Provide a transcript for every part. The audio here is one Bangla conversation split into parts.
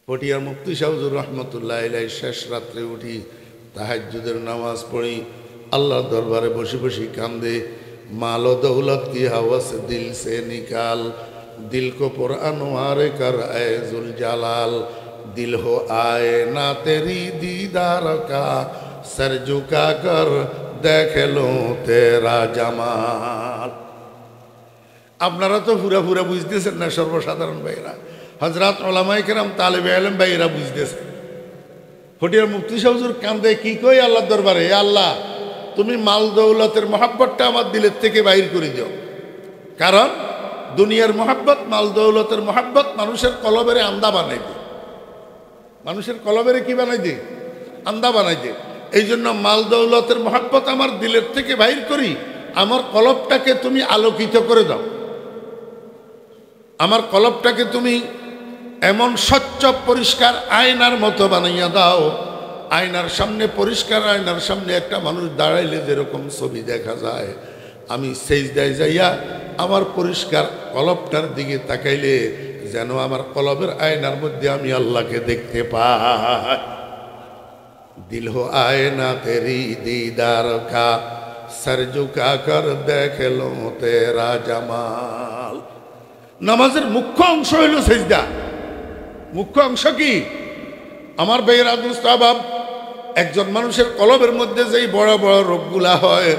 পটিয়ার মুফতি শাহ হুজুর রহমতুল্লাহ আলাইহি শেষ রাত্রে উঠি তাহাজ্জুদের নামাজ পড়ি, আল্লাহর দরবারে বসে বসে কান্দে। মাল ও দৌলত কি হাওয়া সে দিল সে নিকাল, দিল কো পুর আনোয়ার কর এ জুল জালাল, दिल हो आए ना तेरी दीदार का, सर झुका कर देख लो तेरा जमाल। আপনারা তো পুরা পুরা বুঝতেছেন না সর্বসাধারণ ভাইরা, হযরত উলামায়ে কেরাম তালেবে ইলম ভাইরা বুঝতেছেন। ফটিয়ার মুফতি শাহ হুজুর কান্দে কি কই আল্লাহর দরবারে, হে আল্লাহ তুমি মাল দৌলতের মহব্বতটা আমার দিলের থেকে বাইর করে দিও। কারণ দুনিয়ার মহব্বত, মাল দৌলতের মহব্বত মানুষের কলবেরে আন্দা বানাই দেয়, মানুষের কলবেরে কি বানাই দে, আন্দা বানাই দে। এই জন্য মাল দৌলতের মহব্বত আমার দিলের থেকে বাইর করি, আমার কলবটাকে তুমি আলোকিত করে দাও, আমার কলবটাকে তুমি এমন স্বচ্ছ পরিষ্কার আয়নার মতো বানাইয়া দাও, আয়নার সামনে, পরিষ্কার আয়নার সামনে একটা মানুষ দাঁড়াইলে যেরকম ছবি দেখা যায়, আমি সেজদায় যাইয়া আমার পরিষ্কার কলবটার দিকে তাকাইলে যেন আমার কলবের আয়নার মধ্যে আমি আল্লাহকে দেখতে পাই। দিল হো আয়না তেরি দীদার কা, সর ঝুকা কর দেখ লো তেরা জামাল। নামাজের মুখ্য অংশ হইল সেজদা। মুখ্য অংশ কি? আমার ভাইয়েরা দুস্তাবাব, একজন মানুষের কলবের মধ্যে যেই বড় বড় রোগগুলা হয়,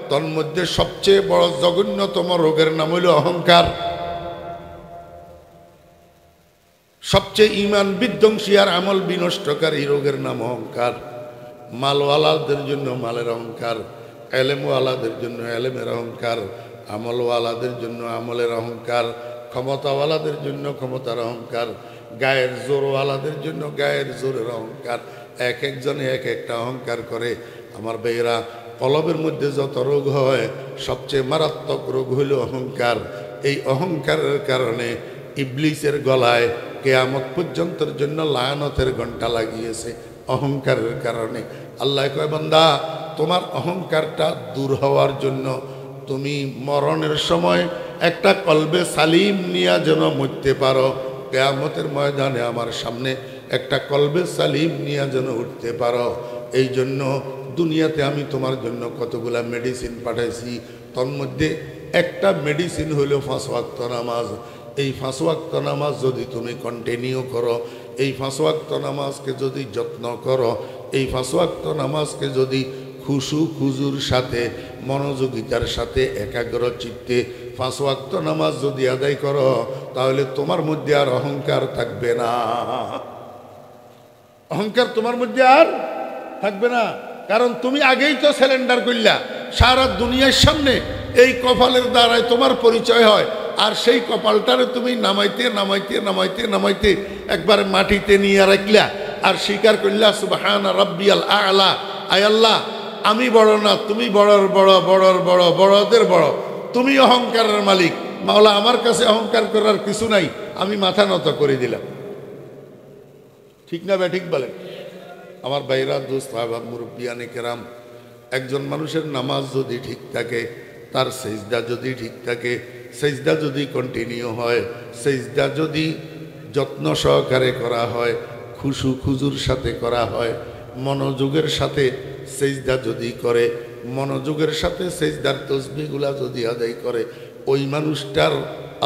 তার মধ্যে সবচেয়ে বড় জঘন্যতম রোগের নাম হইল অহংকার। সবচেয়ে ঈমান বিধ্বংসী আর আমল বিনষ্টকারী রোগের নাম অহংকার। মালওয়ালাদের জন্য মালের অহংকার, এলেমওয়ালাদের জন্য এলেমের অহংকার, আমলওয়ালাদের জন্য আমলের অহংকার, ক্ষমতাওয়ালাদের জন্য ক্ষমতার অহংকার, গায়ের জোরওয়ালাদের জন্য গায়ের জোরের অহংকার। এক একজনে এক একটা অহংকার করে। আমার ভাইয়েরা, কলবের মধ্যে যত রোগ হয় সবচেয়ে মারাত্মক রোগ হইল অহংকার। এই অহংকারের কারণে ইবলিসের গলায় কিয়ামত পর্যন্তের জন্য লায়ানতের ঘণ্টা লাগিয়েছে, অহংকারের কারণে। আল্লাহ কয়, বান্দা তোমার অহংকারটা দূর হওয়ার জন্য তুমি মরণের সময় একটা কলবে সালিম নিয়ে যেন মরতে পারো, কিয়ামতের ময়দানে আমার সামনে একটা কলবে সালিম নিয়ে যেন উঠতে পারো, এই জন্য দুনিয়াতে আমি তোমার জন্য কতগুলা মেডিসিন পাঠাইছি। তার মধ্যে একটা মেডিসিন হইল 5 ওয়াক্ত নামাজ। এই 5 ওয়াক্ত নামাজ যদি তুমি কন্টিনিউ করো, এই 5 ওয়াক্ত নামাজকে যদি যত্ন করো, এই 5 ওয়াক্ত নামাজকে যদি খুশু খুজুর সাথে, মনোযোগিতার সাথে, একাগ্র চিত্তে 5 ওয়াক্ত নামাজ যদি আদায় করো, তাহলে তোমার মধ্যে আর অহংকার থাকবে না। অহংকার তোমার মধ্যে আর থাকবে না, কারণ তুমি আগেই তো সিলিন্ডার করলা। সারা দুনিয়ার সামনে এই কপালের দ্বারাই তোমার পরিচয় হয়, আর সেই কপালটারে তুমি নামাইতে নামাইতে নামাইতে নামাইতে একবার মাটিতে নিয়ে রাখলা, আর স্বীকার করলা সুবহানা রাব্বিয়াল আ'লা, আয় আল্লাহ আমি বড় না, তুমি বড়র বড়, বড়র বড়, বড়দের বড়, তুমি অহংকারের মালিক। মাওলা আমার কাছে অহংকার করার কিছু নাই, আমি মাথা নত করে দিলাম। ঠিক না ঠিক বলেন আমার ভাইরা, দোস্ত আহবাব, মুরব্বিয়ানে কেরাম, একজন মানুষের নামাজ যদি ঠিক থাকে, তার সেজদা যদি ঠিক থাকে, সেজদা যদি কন্টিনিউ হয়, সেজদা যদি যত্ন সহকারে করা হয়, খুশু খুজুর সাথে করা হয়, মনোযোগের সাথে সেজদা যদি করে, মনোযোগের সাথে সেজদার তসবিহগুলা যদি আদায় করে, ওই মানুষটার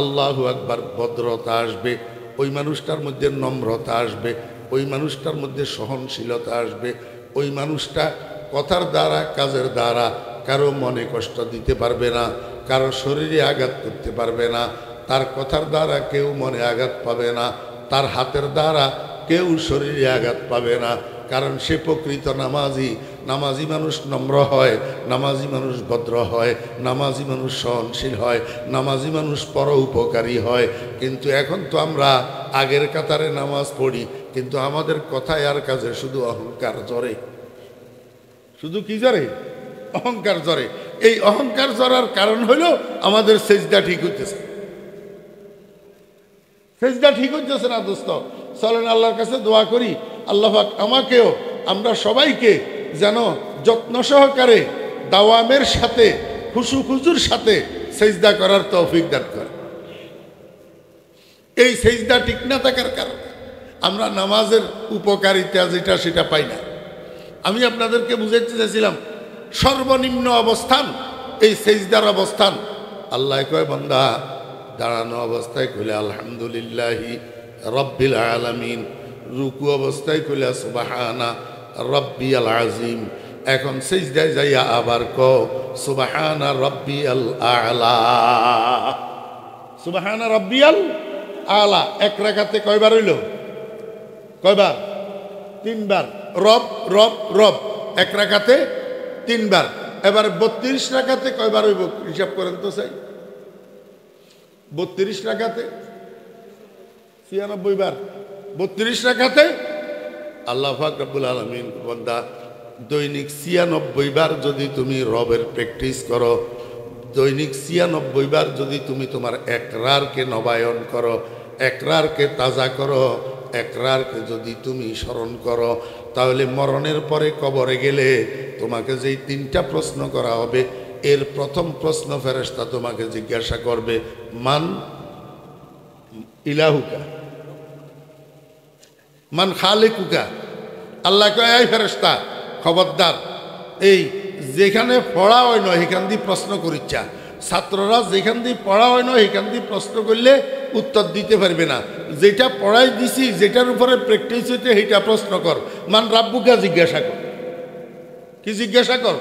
আল্লাহু আকবার ভদ্রতা আসবে, ওই মানুষটার মধ্যে নম্রতা আসবে, ওই মানুষটার মধ্যে সহনশীলতা আসবে, ওই মানুষটা কথার দ্বারা, কাজের দ্বারা কারো মনে কষ্ট দিতে পারবে না, কারো শরীরে আঘাত করতে পারবে না, তার কথার দ্বারা কেউ মনে আঘাত পাবে না, তার হাতের দ্বারা কেউ শরীরে আঘাত পাবে না, কারণ সে প্রকৃত নামাজি। নামাজি মানুষ নম্র হয়, নামাজি মানুষ ভদ্র হয়, নামাজি মানুষ সহনশীল হয়, নামাজি মানুষ পর উপকারী হয়। কিন্তু এখন তো আমরা আগের কাতারে নামাজ পড়ি, কিন্তু আমাদের কথায় আর কাজে শুধু অহংকার জ্বরে। শুধু কি জ্বরে? অহংকার জ্বরে। এই অহংকার জ্বরার কারণ হলো আমাদের সেজদা ঠিক হইতেছে, সেজদা ঠিক হইতেছে না। দোস্ত চলেন আল্লাহর কাছে দোয়া করি, আল্লাহ পাক আমাকেও, আমরা সবাইকে যেন যত্ন সহকারে, দাওয়ামের সাথে, খুশু খুজুর সাথে সেজদা করার তৌফিক দান করে। এই সেজদা ঠিক না থাকার কারণে আমরা নামাজের উপকারিতা যেটা সেটা পাই না। আমি আপনাদেরকে বুঝাইতে চাইছিলাম সর্বনিম্ন অবস্থান এই সেজদার অবস্থান। আল্লাহ কয় বান্দা দাঁড়ানো অবস্থায় কইলে আলহামদুলিল্লাহি রব্বিল আলামিন, রুকু অবস্থায় কইলে সুবহানা রব্বিয়াল আযীম। এখন সেজদায় যাইয়া আবার কও সুবহানা রব্বিয়াল আ'লা, সুবহানা রব্বিয়াল আ'লা। এক রাকাতে কয়বার হইল? কয়বার? 3 বার। রব রব রব এক রাকাতে 3 বার। এবার 32 রাকাতে কয়বার হইব হিসাব করেন তো চাই। 32 রাকাতে 96 বার। 32 রাকাতে আল্লাহ পাক রব্বুল আলামিন বান্দা দৈনিক 96 বার যদি তুমি রবের প্র্যাকটিস করো, দৈনিক 96 বার যদি তুমি তোমার একরারকে নবায়ন করো, একরারকে তাজা করো, একরারকে যদি তুমি স্মরণ করো, তাহলে মরণের পরে কবরে গেলে তোমাকে যেই 3টা প্রশ্ন করা হবে, এর প্রথম প্রশ্ন ফেরেশতা তোমাকে জিজ্ঞাসা করবে মান ইলাহুকা, মান খালিকুকা। আল্লাহ কয় এই ফেরেশতা খবরদার, এই যেখানে পড়া হয় না সেখান দিয়ে প্রশ্ন করিচ্ছা, ছাত্ররা যেখান দিয়ে পড়া হয় না সেখান দিয়ে প্রশ্ন করলে উত্তর দিতে পারবে না। যেটা পড়াই দিছি, যেটার উপরে প্র্যাকটিস হইতে সেইটা প্রশ্ন কর। মান রাব্বুকা জিজ্ঞাসা কর। কি জিজ্ঞাসা কর?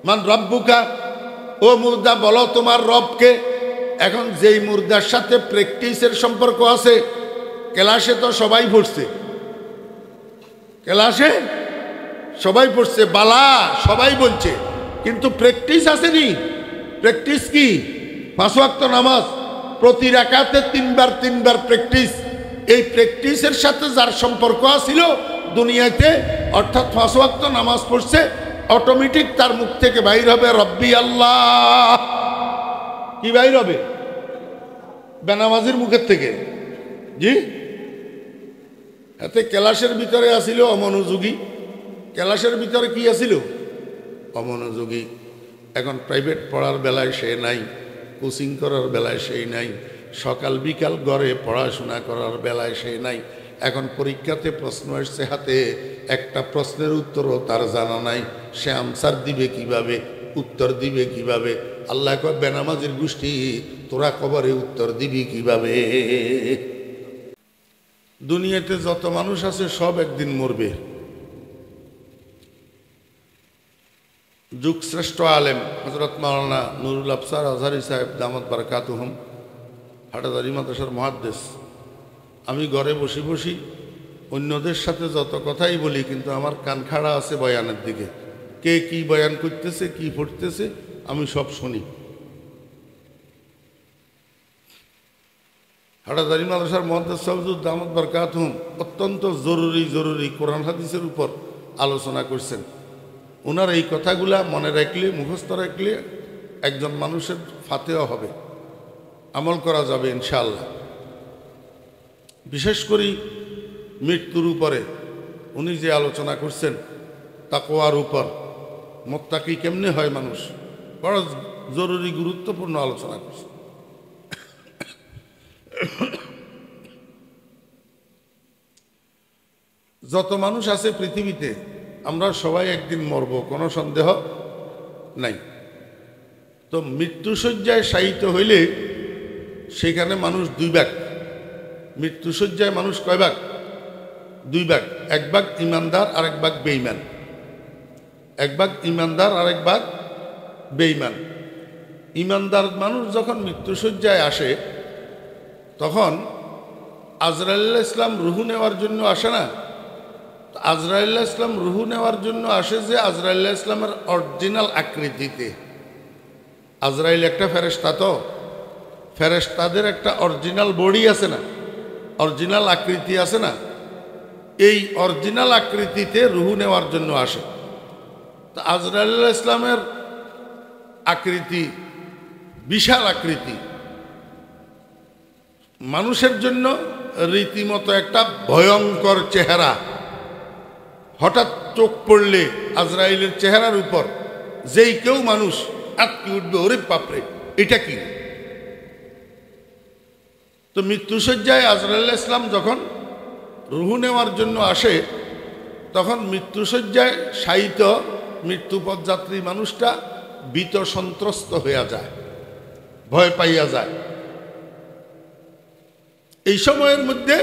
মান রাব্বুকা, ও মুর্দা বলো তোমার রবকে। এখন যেই মুর্দার সাথে প্র্যাকটিসের সম্পর্ক আছে, ক্লাসে তো সবাই পড়ছে, ক্লাসে সবাই পড়ছে, বালা সবাই বলছে, কিন্তু প্র্যাকটিস আসেনি। প্র্যাকটিস কি? 5 ওয়াক্ত নামাজ, প্রতি রাকাতে 3 বার প্র্যাকটিস। এই প্র্যাকটিসের সাথে যার সম্পর্ক আছিল দুনিয়াতে, অর্থাৎ 5 ওয়াক্ত নামাজ পড়ছে, অটোমেটিক তার মুখ থেকে বাইর হবে রব্বি আল্লাহ। কি বাইর হবে? বেনামাজির মুখের থেকে। জি, এতে ক্লাসের ভিতরে আসিল অমনোযোগী। ক্লাসের ভিতরে কি আসিল? অমনোযোগী। এখন প্রাইভেট পড়ার বেলায় সে নাই, কোচিং করার বেলায় সেই নাই, সকাল বিকাল ঘরে পড়াশোনা করার বেলায় সে নাই। এখন পরীক্ষাতে প্রশ্ন এসছে হাতে, একটা প্রশ্নের উত্তরও তার জানা নাই, সে আনসার দিবে কিভাবে, উত্তর দিবে কিভাবে? আল্লাহ কয় বেনামাজির গোষ্ঠী, তোরা কবরে উত্তর দিবি কিভাবে? দুনিয়াতে যত মানুষ আছে সব একদিন মরবে। যুগশ্রেষ্ঠ আলেম হযরত মাওলানা নুরুল আফসার আজহারি সাহেব দামাত বারাকাতুহুম হাটাজারি মাদ্রাসার মুহাদ্দিস। আমি ঘরে বসে বসি অন্যদের সাথে যত কথাই বলি, কিন্তু আমার কান খাড়া আছে বয়ানের দিকে। কে কি বয়ান করতেছে, কি পড়তেছে, আমি সব শুনি। হাটাজারি মাদ্রাসার মুহাদ্দিস সাহেব দামাত বারাকাতুহুম অত্যন্ত জরুরি কোরআন হাদিসের উপর আলোচনা করছেন। ওনার এই কথাগুলা মনে রাখলে, মুখস্থ রাখলে একজন মানুষের ফাতেহা হবে, আমল করা যাবে ইনশাআল্লাহ। বিশেষ করে মৃত্যুর উপরে উনি যে আলোচনা করছেন, তাকওয়ার উপর, মুত্তাকি কেমনে হয় মানুষ, বড় জরুরি গুরুত্বপূর্ণ আলোচনা করছেন। যত মানুষ আছে পৃথিবীতে আমরা সবাই একদিন মরব, কোনো সন্দেহ নাই। তো মৃত্যুশয্যায় শায়িত হইলে সেখানে মানুষ 2 ভাগ। মৃত্যুশয্যায় মানুষ কয় ভাগ? 2 ভাগ। 1 ভাগ ইমানদার আর 1 ভাগ বেঈমান। 1 ভাগ ইমানদার আর 1 ভাগ বেঈমান। ইমানদার মানুষ যখন মৃত্যুশয্যায় আসে, তখন আজরাইল আলাইহিস সালাম রুহু নেওয়ার জন্য আসে না? আজরাইল আলাইহিস সালাম রুহু নেওয়ার জন্য আসে যে আজরাইল আলাইহিস সালামের অরিজিনাল আকৃতিতে। আজরাইল একটা ফেরেশতা, তো ফেরেশতাদের একটা অরিজিনাল বডি আছে না, অরিজিনাল আকৃতি আছে না? এই অরিজিনাল আকৃতিতে রুহু নেওয়ার জন্য আসে। তো আজরাইল আলাইহিস সালামের আকৃতি বিশাল আকৃতি, মানুষের জন্য রীতিমতো একটা ভয়ঙ্কর চেহারা। হঠাৎ চোখ পড়লে আজরাইলের চেহারার উপর যেই কেউ মানুষ আটকে উঠবে, ওরে বাপরে এটা কি? তো মৃত্যুশয্যায় আজরাইল আলাইহিস সালাম যখন রুহু নেওয়ার জন্য আসে, তখন মৃত্যুশয্যায় শায়িত মৃত্যুপথযাত্রী মানুষটা ভীত সন্ত্রস্ত হইয়া যায়, ভয় পাইয়া যায়। এই সময়ের মধ্যে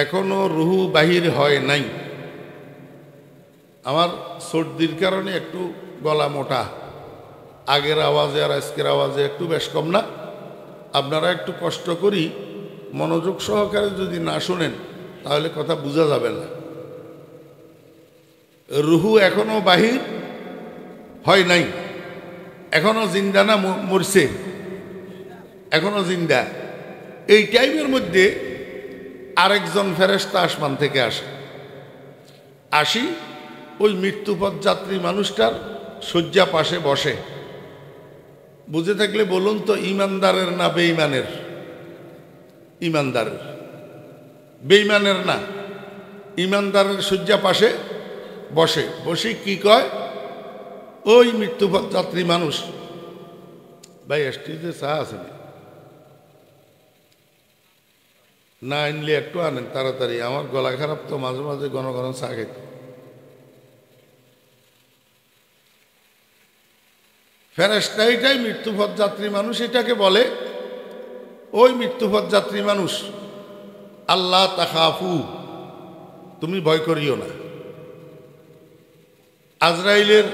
এখনো রুহু বাহির হয় নাই। আমার সর্দির কারণে একটু গলা মোটা, আগের আওয়াজে আর আজকের আওয়াজে একটু বেশ কম না? আপনারা একটু কষ্ট করি মনোযোগ সহকারে যদি না শোনেন তাহলে কথা বোঝা যাবে না। রুহু এখনো বাহির হয় নাই, এখনো জিন্দা না মরছে? এখনো জিন্দা। এই টাইমের মধ্যে আরেকজন ফেরেশতা আসমান থেকে আসি ওই মৃত্যুপথযাত্রী মানুষটার শয্যা পাশে বসে। বুঝে থাকলে বলুন তো, ইমানদারের না বেঈমানের? ইমানদারের। বেঈমানের না, ইমানদারের শয্যা পাশে বসে কি কয় ওই মৃত্যুপথযাত্রী মানুষ, ভাই স্টেজে চা আছে না? আনলে একটু আনেন তাড়াতাড়ি, আমার গলা খারাপ তো, মাঝে মাঝে ঘন ঘন চা খাইতে। ফেরেশতা এটাই মৃত্যুপথযাত্রী মানুষ এটাকে বলে, ওই মৃত্যুপথযাত্রী মানুষ, আল্লাহ তাখাফু, তুমি ভয় করিও না। আজরাইলের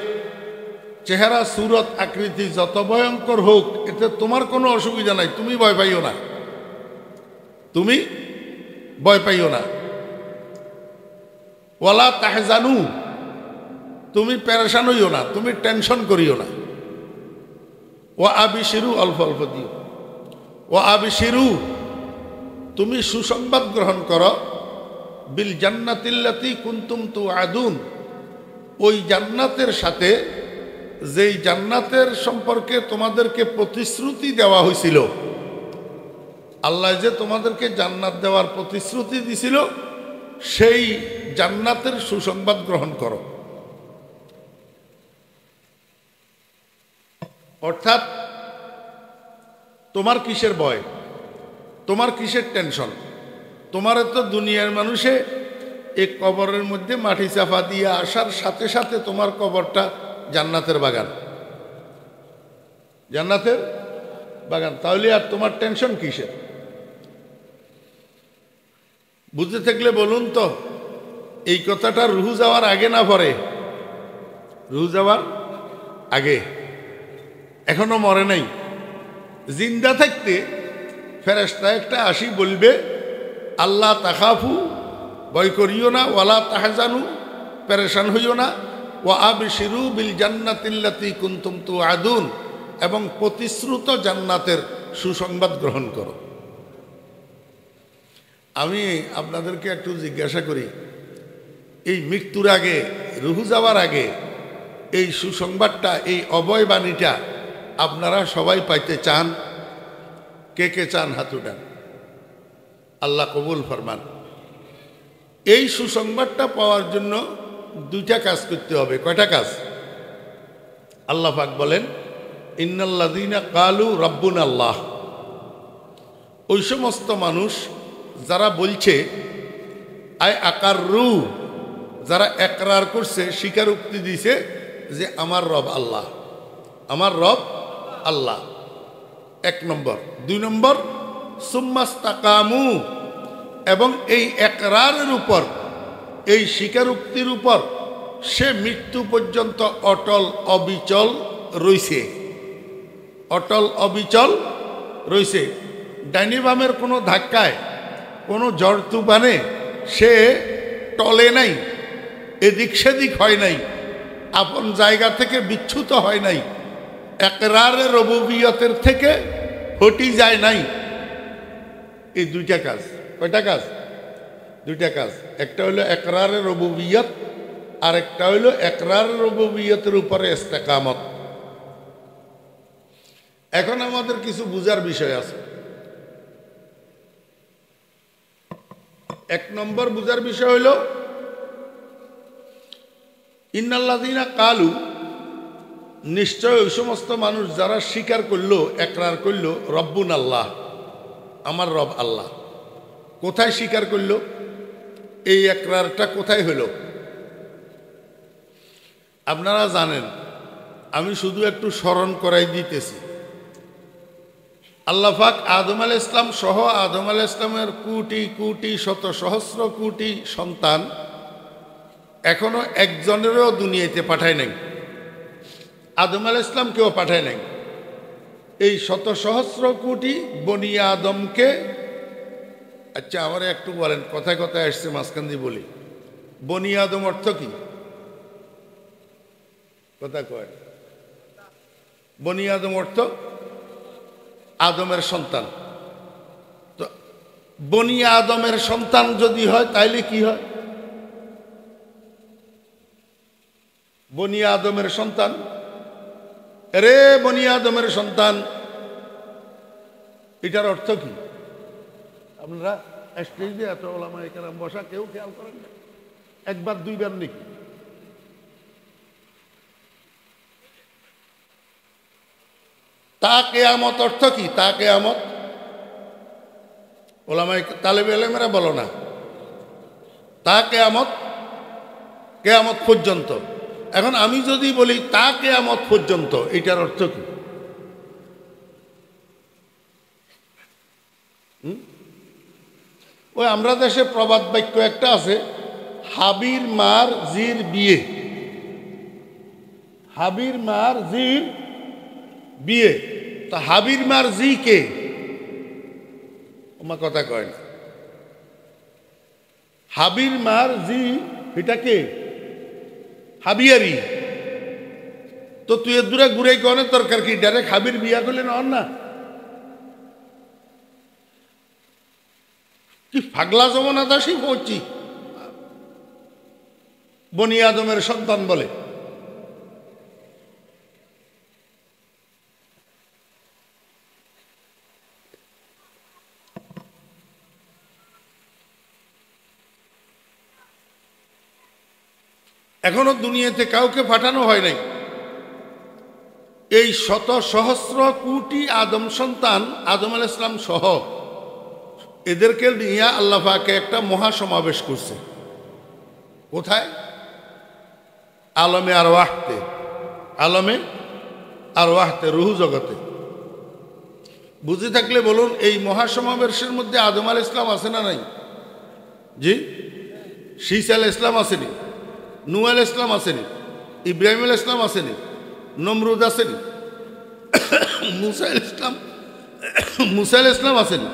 চেহারা সুরত আকৃতি যত ভয়ঙ্কর হোক, এতে তোমার কোনো অসুবিধা নাই, তুমি ভয় পাইও না, তুমি ভয় পাইও না। ওয়ালা তাহজানু, তুমি পেরেশান হইও না, তুমি টেনশন করিও না। ও আবিশিরু, অল্প অল্প দিও। ও আবিশিরু, তুমি সুসংবাদ গ্রহণ করো, বিল জান্নাতিল্লাতি কুনতুম তুআদুন, ওই জান্নাতের সাথে যেই জান্নাতের সম্পর্কে তোমাদেরকে প্রতিশ্রুতি দেওয়া হয়েছিল। আল্লাহ যে তোমাদেরকে জান্নাত দেওয়ার প্রতিশ্রুতি দিছিল, সেই জান্নাতের সুসংবাদ গ্রহণ করো। অর্থাৎ তোমার কিসের ভয়, তোমার কিসের টেনশন? তোমার তো দুনিয়ার মানুষে এই কবরের মধ্যে মাটি চাপা দিয়ে আসার সাথে সাথে তোমার কবরটা জান্নাতের বাগান, জান্নাতের বাগান। তাহলে আর তোমার টেনশন কিসের? বুঝতে থাকলে বলুন তো, এই কথাটা রুহু যাওয়ার আগে না পরে? রুহু যাওয়ার আগে। এখনো মরে নাই। জিন্দা থাকতে ফেরেশতা একটা আসি বলবে, আল্লাহ তাখাফু, ভয় করিও না, ওয়ালা তাহজানু, পেরেশান হইও না, ওয়া আবশিরু বিল জান্নাতিল্লাতি কুনতুম তুআদুন, এবং প্রতিশ্রুত জান্নাতের সুসংবাদ গ্রহণ করো। আমি আপনাদেরকে একটু জিজ্ঞাসা করি, এই মৃত্যুর আগে, রুহু যাওয়ার আগে এই সুসংবাদটা, এই অভয় বাণীটা আপনারা সবাই পাইতে চান? কে কে চান হাত উঠান, আল্লাহ কবুল ফরমান। এই সুসংবাদটা পাওয়ার জন্য দুইটা কাজ করতে হবে। কয়টা কাজ? আল্লাহ পাক বলেন, ইন্নাল্লাযীনা ক্বালু রাব্বুনাল্লাহ, ওই সমস্ত মানুষ যারা বলছে, আয় আকাররু, যারা একরার করছে, স্বীকারোক্তি দিছে যে আমার রব আল্লাহ, আমার রব আল্লাহ। এক নম্বর। দুই নম্বর, সুম্মাস্তাকামু, এবং এই একরারের উপর, এই স্বীকারোক্তির উপর সে মৃত্যু পর্যন্ত অটল অবিচল রইছে, অটল অবিচল রইছে। ডাইনি বামের কোনো ধাক্কায়, কোনো ঝড় তুফানে সে টলে নাই, এদিক সেদিক হয় নাই, আপন জায়গা থেকে বিচ্যুত হয় নাই, একরারে রুবুবিয়তের থেকে হটি যায় নাই। এই দুইটা কাজ। কয়টা কাজ? দুইটা কাজ। একটা হলো একরারে রুবুবিয়ত, আর একটা হলো একরারে রুবুবিয়তের উপরে ইস্তেকামত। এখন আমাদের কিছু বুঝার বিষয় আছে। এক নম্বর বুঝার বিষয় হইল, ইন্নাল্লাযীনা ক্বালু, নিশ্চয় ওই সমস্ত মানুষ যারা স্বীকার করলো, একরার করলো, রব্বুনাল্লাহ, আমার রব আল্লাহ। কোথায় স্বীকার করল? এই একরারটা কোথায় হলো? আপনারা জানেন, আমি শুধু একটু স্মরণ করাই দিতেছি। আল্লাহ পাক আদম আলাইহিস সালাম সহ আদম আলাইহিস সালামের কোটি কোটি শত সহস্র কোটি সন্তান এখনো একজনেরও দুনিয়াতে পাঠায় নাই। আদম আলাইহিস সালাম কেউ পাঠায় নাই। এই শত সহস্র কোটি বনি আদমকে, আচ্ছা আমার একটু বলেন, কথায় কথায় আসছে মাঝখান দিয়ে বলি, বনি আদম অর্থ কি? কথা কয়। বনি আদম অর্থ আদমের সন্তান। তো বনি আদমের সন্তান যদি হয় তাইলে কি হয়? বনি আদমের সন্তান, রে বনি আদমের সন্তান, এটার অর্থ কি? আপনারা স্টেজে এত ওলামা কেরাম বসা, কেউ খেয়াল করেন না? একবার দুইবার নাকি? তা কেয়ামত অর্থ কি? তা কেয়ামত ওলামা তালেবে এলেমেরা বলো না। তা কেয়ামত, কেয়ামত পর্যন্ত। এখন আমি যদি বলি তা কেয়ামত পর্যন্ত, এটার অর্থ কি? ওই আমরা দেশে প্রবাদ বাক্য একটা আছে, হাবির মার জির বিয়ে। হাবির মার জির বিয়ে। তা হাবির মার জি কে? আমার কথা কয় না। হাবির মার জি এটা কে? হাবিয়ারি। তো তুই এর দূরে ঘুরে কনের দরকার কি? ডাইরেক্ট হাবির বিয়া করলেন অন না? কি ফাগলা জমানা দাসী পৌঁছি বনি আদমের সন্তান বলে। এখনো দুনিয়াতে কাউকে পাঠানো হয় নাই। এই শত সহস্র কোটি আদম সন্তান, আদম আলাইহিস সালাম সহ এদেরকে নিয়ে আল্লাহ পাক একটা মহাসমাবেশ করছে। কোথায়? আলমে আরওয়াহতে। আলমে আরওয়াহতে, রুহ জগতে। বুঝে থাকলে বলুন, এই মহাসমাবেশের মধ্যে আদম আলাইহিস সালাম আছে না নাই? জি। শীস আলাইহিস সালাম আসেনি? নূহ আলাইহিস সালাম আসেনি? ইব্রাহিম আলাইহিস সালাম আসেনি? নমরুদ আসেনি? মুসা আলাইহিস সালাম, মুসা আলাইহিস সালাম আসেনি?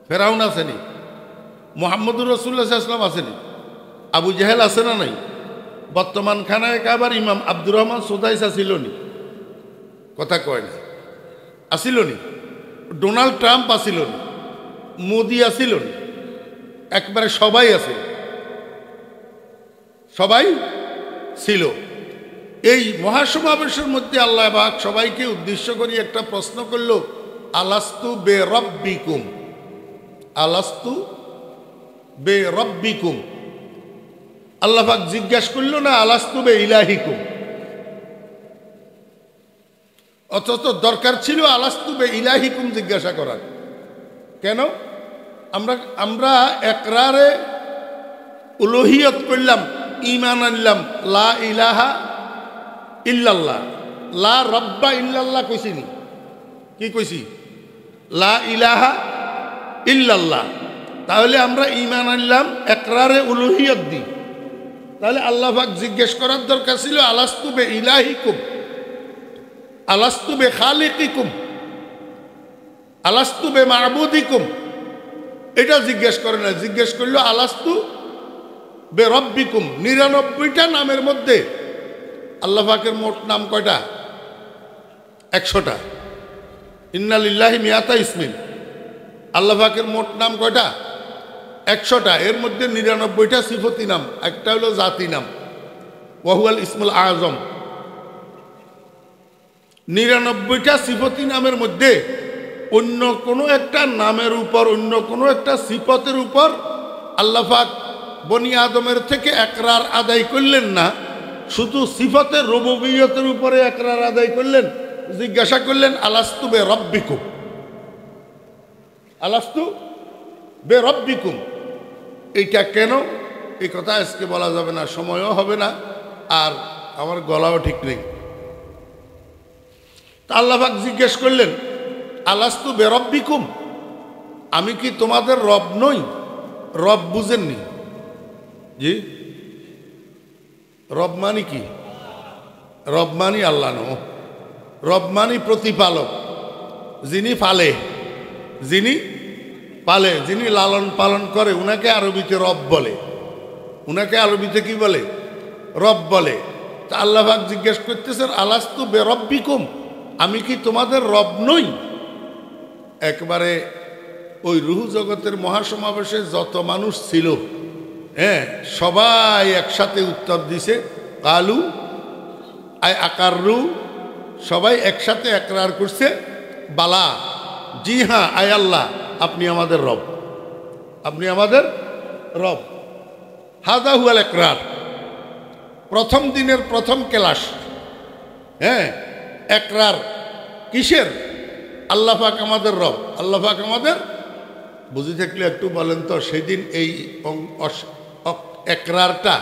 ফেরাউন আসেনি? মুহাম্মদুর রাসূলুল্লাহ সাল্লাল্লাহু আলাইহি ওয়াসাল্লাম আসেনি? আবু জাহেল আছে না নাই? বর্তমান খানায় কাবার ইমাম আব্দুর রহমান সুদাইস আসিল নি? কথা কয় না। আসিল নি? ডোনাল্ড ট্রাম্প আসিল নি? মোদি আসিল নি? একবারে সবাই আছে, সবাই ছিল। এই মহাসমাবেশের মধ্যে আল্লাহ পাক সবাইকে উদ্দেশ্য করে একটা প্রশ্ন করল, আলাস্তু বে রব্বিকুম, আলাস্তু বে রব্বিকুম। আল্লাহ পাক জিজ্ঞাসা করল না আলাস্তু বে ইলাহিকুম। অথচ দরকার ছিল আলাস্তু বে ইলাহিকুম জিজ্ঞাসা করার। কেন? আমরা একরারে উলুহিয়ত করলাম, ঈমান আনলাম, লা ইলাহা ইল্লাল্লাহ, লা রাব্বা ইল্লাল্লাহ কইছিনি? কি কইছি? লা ইলাহা ইল্লাল্লাহ। তাহলে আমরা ঈমান আনলাম, একরারে উলুহিয়ত দিই। তাহলে আল্লাহ পাক জিজ্ঞেস করার দরকার ছিল আলাস্তু বে ইলাহিকুম, আলাস্তু বে খালিকিকুম, আলাস্তু বে মাবুদিকুম। এটা জিজ্ঞেস করে না, জিজ্ঞেস করলো আলাস্তু বে রব্বিকুম। 99টা নামের মধ্যে আল্লাহ পাকের মোট নাম কয়টা? 100টা। ইন্না লিল্লাহি মিয়াতা ইসমিন। আল্লাহ পাকের মোট নাম কয়টা? 100টা। এর মধ্যে 99টা সিফতি নাম, একটা হলো জাতি নাম, ওয়াহুয়াল ইসমুল আজম। 99টা সিফতি নামের মধ্যে অন্য কোনো একটা নামের উপর, অন্য কোনো একটা সিফতের উপর আল্লাহ পাক বনি আদমের থেকে একরার আদায় করলেন না, শুধু সিফতের রুবুবিয়তের উপরে একরার আদায় করলেন। জিজ্ঞাসা করলেন আলাস্তু বে রব্বিকুম, আলাস্তু বে রব্বিকুম, এইটা কেন এই কথা আজকে বলা যাবে না, সময়ও হবে না, আর আমার গলাও ঠিক নেই। তা আল্লাহ পাক জিজ্ঞেস করলেন, আলাস্তু বে রব্বিকুম, আমি কি তোমাদের রব নই? রব বুঝেননি? জি, রব মানি কি? রব মানি আল্লাহ নো, রব মানি প্রতিপালক, যিনি পালে, যিনি পালে, যিনি লালন পালন করে, উনাকে আরবিতে রব বলে। উনাকে আরবিতে কি বলে? রব বলে। তা আল্লাহ পাক জিজ্ঞেস করতেছেন, আলাস্তু বে রব্বিকুম, আমি কি তোমাদের রব নই? একবারে ওই রুহ জগতের মহাসমাবেশে যত মানুষ ছিল, হ্যাঁ, সবাই একসাথে উত্তর দিছে, কালু আই আকাররু, সবাই একসাথে একরার করছে, বালা, জি হ্যাঁ, আয় আল্লাহ, আপনি আমাদের রব, আপনি আমাদের রব। হাদা হুয়াল একরার, প্রথম দিনের প্রথম ক্লাস। হ্যাঁ, একরার কিসের? আল্লাহ পাক আমাদের রব, আল্লাহ পাক আমাদের। বুঝে থাকলে একটু বলেন তো, সেদিন এই একরারটা,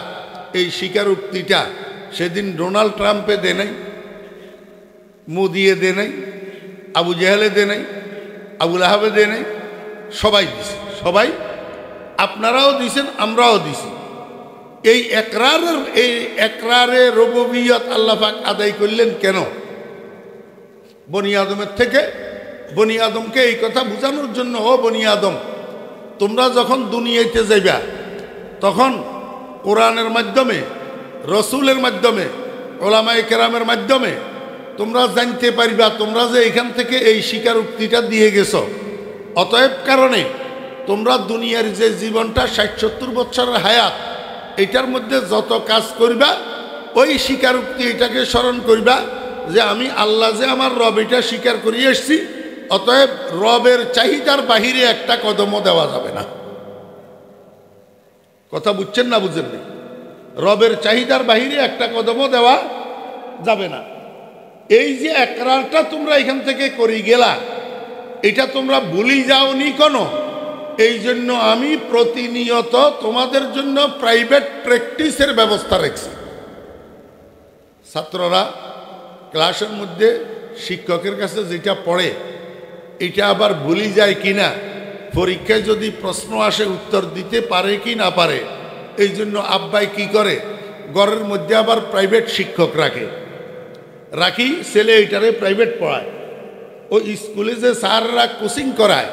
এই স্বীকারোক্তিটা সেদিন ডোনাল্ড ট্রাম্পে দে নাই, মোদিয়ে দে নাই, আবু জাহেলে দে নাই, আবুল আহাবে দে নাই, সবাই দিছে, সবাই। আপনারাও দিছেন, আমরাও দিছি। এই একরারে রুবুবিয়ত আল্লাহ পাক আদায় করলেন কেন? বনি আদমের থেকে, বনি আদমকে এই কথা বোঝানোর জন্য, ও বনি আদম, তোমরা যখন দুনিয়াতে যাইবা তখন কোরআনের মাধ্যমে, রসুলের মাধ্যমে, ওলামায়ে কেরামের মাধ্যমে তোমরা জানতে পারবা তোমরা যে এখান থেকে এই স্বীকারোক্তিটা দিয়ে গেছো। অতএব কারণে তোমরা দুনিয়ার যে জীবনটা ৬০-৭০ বছরের হায়াত, এটার মধ্যে যত কাজ করবা, ওই স্বীকারোক্তি এটাকে স্মরণ করবা যে আমি আল্লাহ যে আমার রব, এটা স্বীকার করিয়ে এসছি। অতএব রবের চাহিদার বাহিরে একটা কদমও দেওয়া যাবে না। কথা বুঝছেন না বুঝেননি? রবের চাহিদার বাহিরে একটা কদমও দেওয়া যাবে না। এই যে একরারটা তোমরা এখান থেকে করি গেলা, এটা তোমরা ভুলি যাওনি কোনো। এই জন্য আমি প্রতিনিয়ত তোমাদের জন্য প্রাইভেট প্র্যাকটিসের ব্যবস্থা রাখছি। ছাত্ররা ক্লাসের মধ্যে শিক্ষকের কাছে যেটা পড়ে, এটা আবার ভুলি যায় কিনা, পরীক্ষায় যদি প্রশ্ন আসে উত্তর দিতে পারে কি না পারে, এই জন্য আব্বাই কি করে, ঘরের মধ্যে আবার প্রাইভেট শিক্ষক রাখি, ছেলে এইটারে প্রাইভেট পড়ায়। ওই স্কুলে যে স্যাররা কোচিং করায়,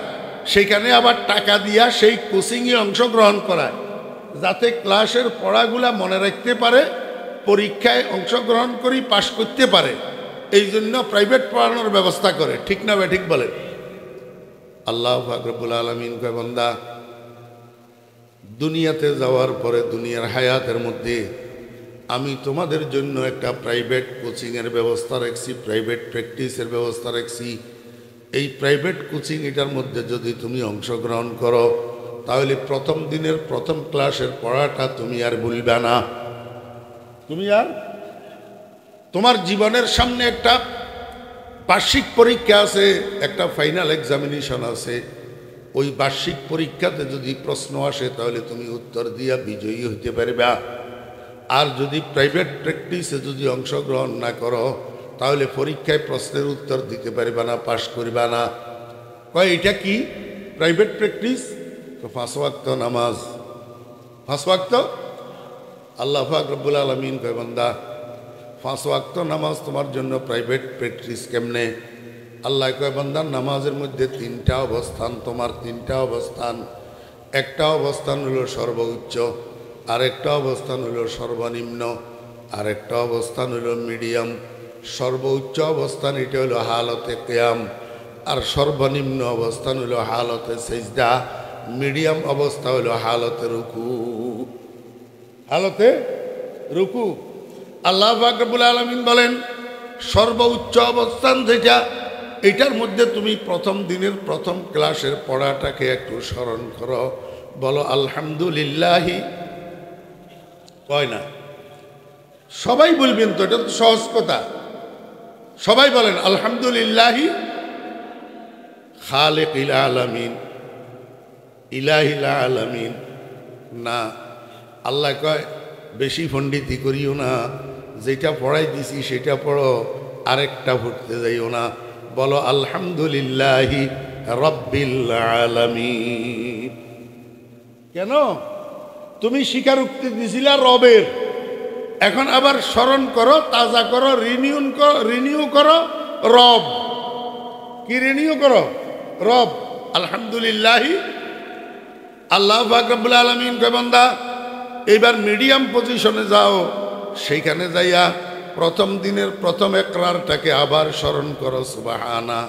সেখানে আবার টাকা দিয়া সেই কোচিংয়ে অংশগ্রহণ করায়, যাতে ক্লাসের পড়াগুলা মনে রাখতে পারে, পরীক্ষায় অংশগ্রহণ করি পাশ করতে পারে। এই জন্য প্রাইভেট পড়ানোর ব্যবস্থা করে। ঠিক না বে ঠিক বলেন? আল্লাহ পাক রব্বুল আলামিন কয়, বান্দা, দুনিয়াতে যাওয়ার পরে দুনিয়ার হায়াতের মধ্যে আমি তোমাদের জন্য একটা প্রাইভেট কোচিংয়ের ব্যবস্থা রাখছি, প্রাইভেট প্র্যাকটিসের ব্যবস্থা রাখছি। এই প্রাইভেট কোচিং এটার মধ্যে যদি তুমি অংশগ্রহণ করো, তাহলে প্রথম দিনের প্রথম ক্লাসের পড়াটা তুমি আর ভুলবে না। তুমি আর, তোমার জীবনের সামনে একটা বার্ষিক পরীক্ষা আছে, একটা ফাইনাল এক্সামিনেশন আছে। ওই বার্ষিক পরীক্ষাতে যদি প্রশ্ন আসে, তাহলে তুমি উত্তর দিয়া বিজয়ী হইতে পারবা। আর যদি প্রাইভেট প্র্যাকটিসে যদি অংশগ্রহণ না করো, তাহলে পরীক্ষায় প্রশ্নের উত্তর দিতে পারবা না, পাশ করবা না। কয় এটা কি প্রাইভেট প্র্যাকটিস? তো 5 ওয়াক্ত নামাজ, 5 ওয়াক্ত। আল্লাহ পাক রব্বুল আলামিন কয়, বান্দা, 5 ওয়াক্ত নামাজ তোমার জন্য প্রাইভেট প্র্যাকটিস কেমনে? আল্লাহ কয়, বান্দা, নামাজের মধ্যে 3টা অবস্থান, তোমার 3টা অবস্থান। একটা অবস্থান হলো সর্বোচ্চ, আরেকটা অবস্থান হলো সর্বনিম্ন, আরেকটা অবস্থান হলো মিডিয়াম। সর্বোচ্চ অবস্থান এটা হলো হালতে কিয়াম, আর সর্বনিম্ন অবস্থান হলো হালতে সিজদা, মিডিয়াম অবস্থা হলো হালতে রুকু, হালতে রুকু। আল্লাহ পাক রব্বুল আলামিন বলেন, সর্বোচ্চ অবস্থান যেটা, এটার মধ্যে তুমি প্রথম দিনের প্রথম ক্লাসের পড়াটাকে একটু স্মরণ করো, বলো আলহামদুলিল্লাহি। কয় না? সবাই বলবেন তো, এটা তো সহজ কথা। সবাই বলেন আলহামদুলিল্লাহি খালিকিল আলামিন ইলাহিল আলামিন না। আল্লাহ কয় বেশি পণ্ডিতি করিও না, যেটা পড়াই দিছি সেটা পড়ো, আরেকটা পড়তে যাইও না। বলো আলহামদুলিল্লাহি রাব্বিল আলামিন। কেন? তুমি স্বীকারোক্তি দিছিলা রবের, এখন আবার স্মরণ করো, তাজা করো, রিনিউ করো রব। কি রিনিউ করো? রব। আলহামদুলিল্লাহি আল্লাহ পাক রব্বুল আলামিন কয় বান্দা এইবার মিডিয়াম পজিশনে যাও, সেইখানে যাইয়া প্রথম দিনের প্রথম ইকরারটাকে আবার স্মরণ করো, সুবহানা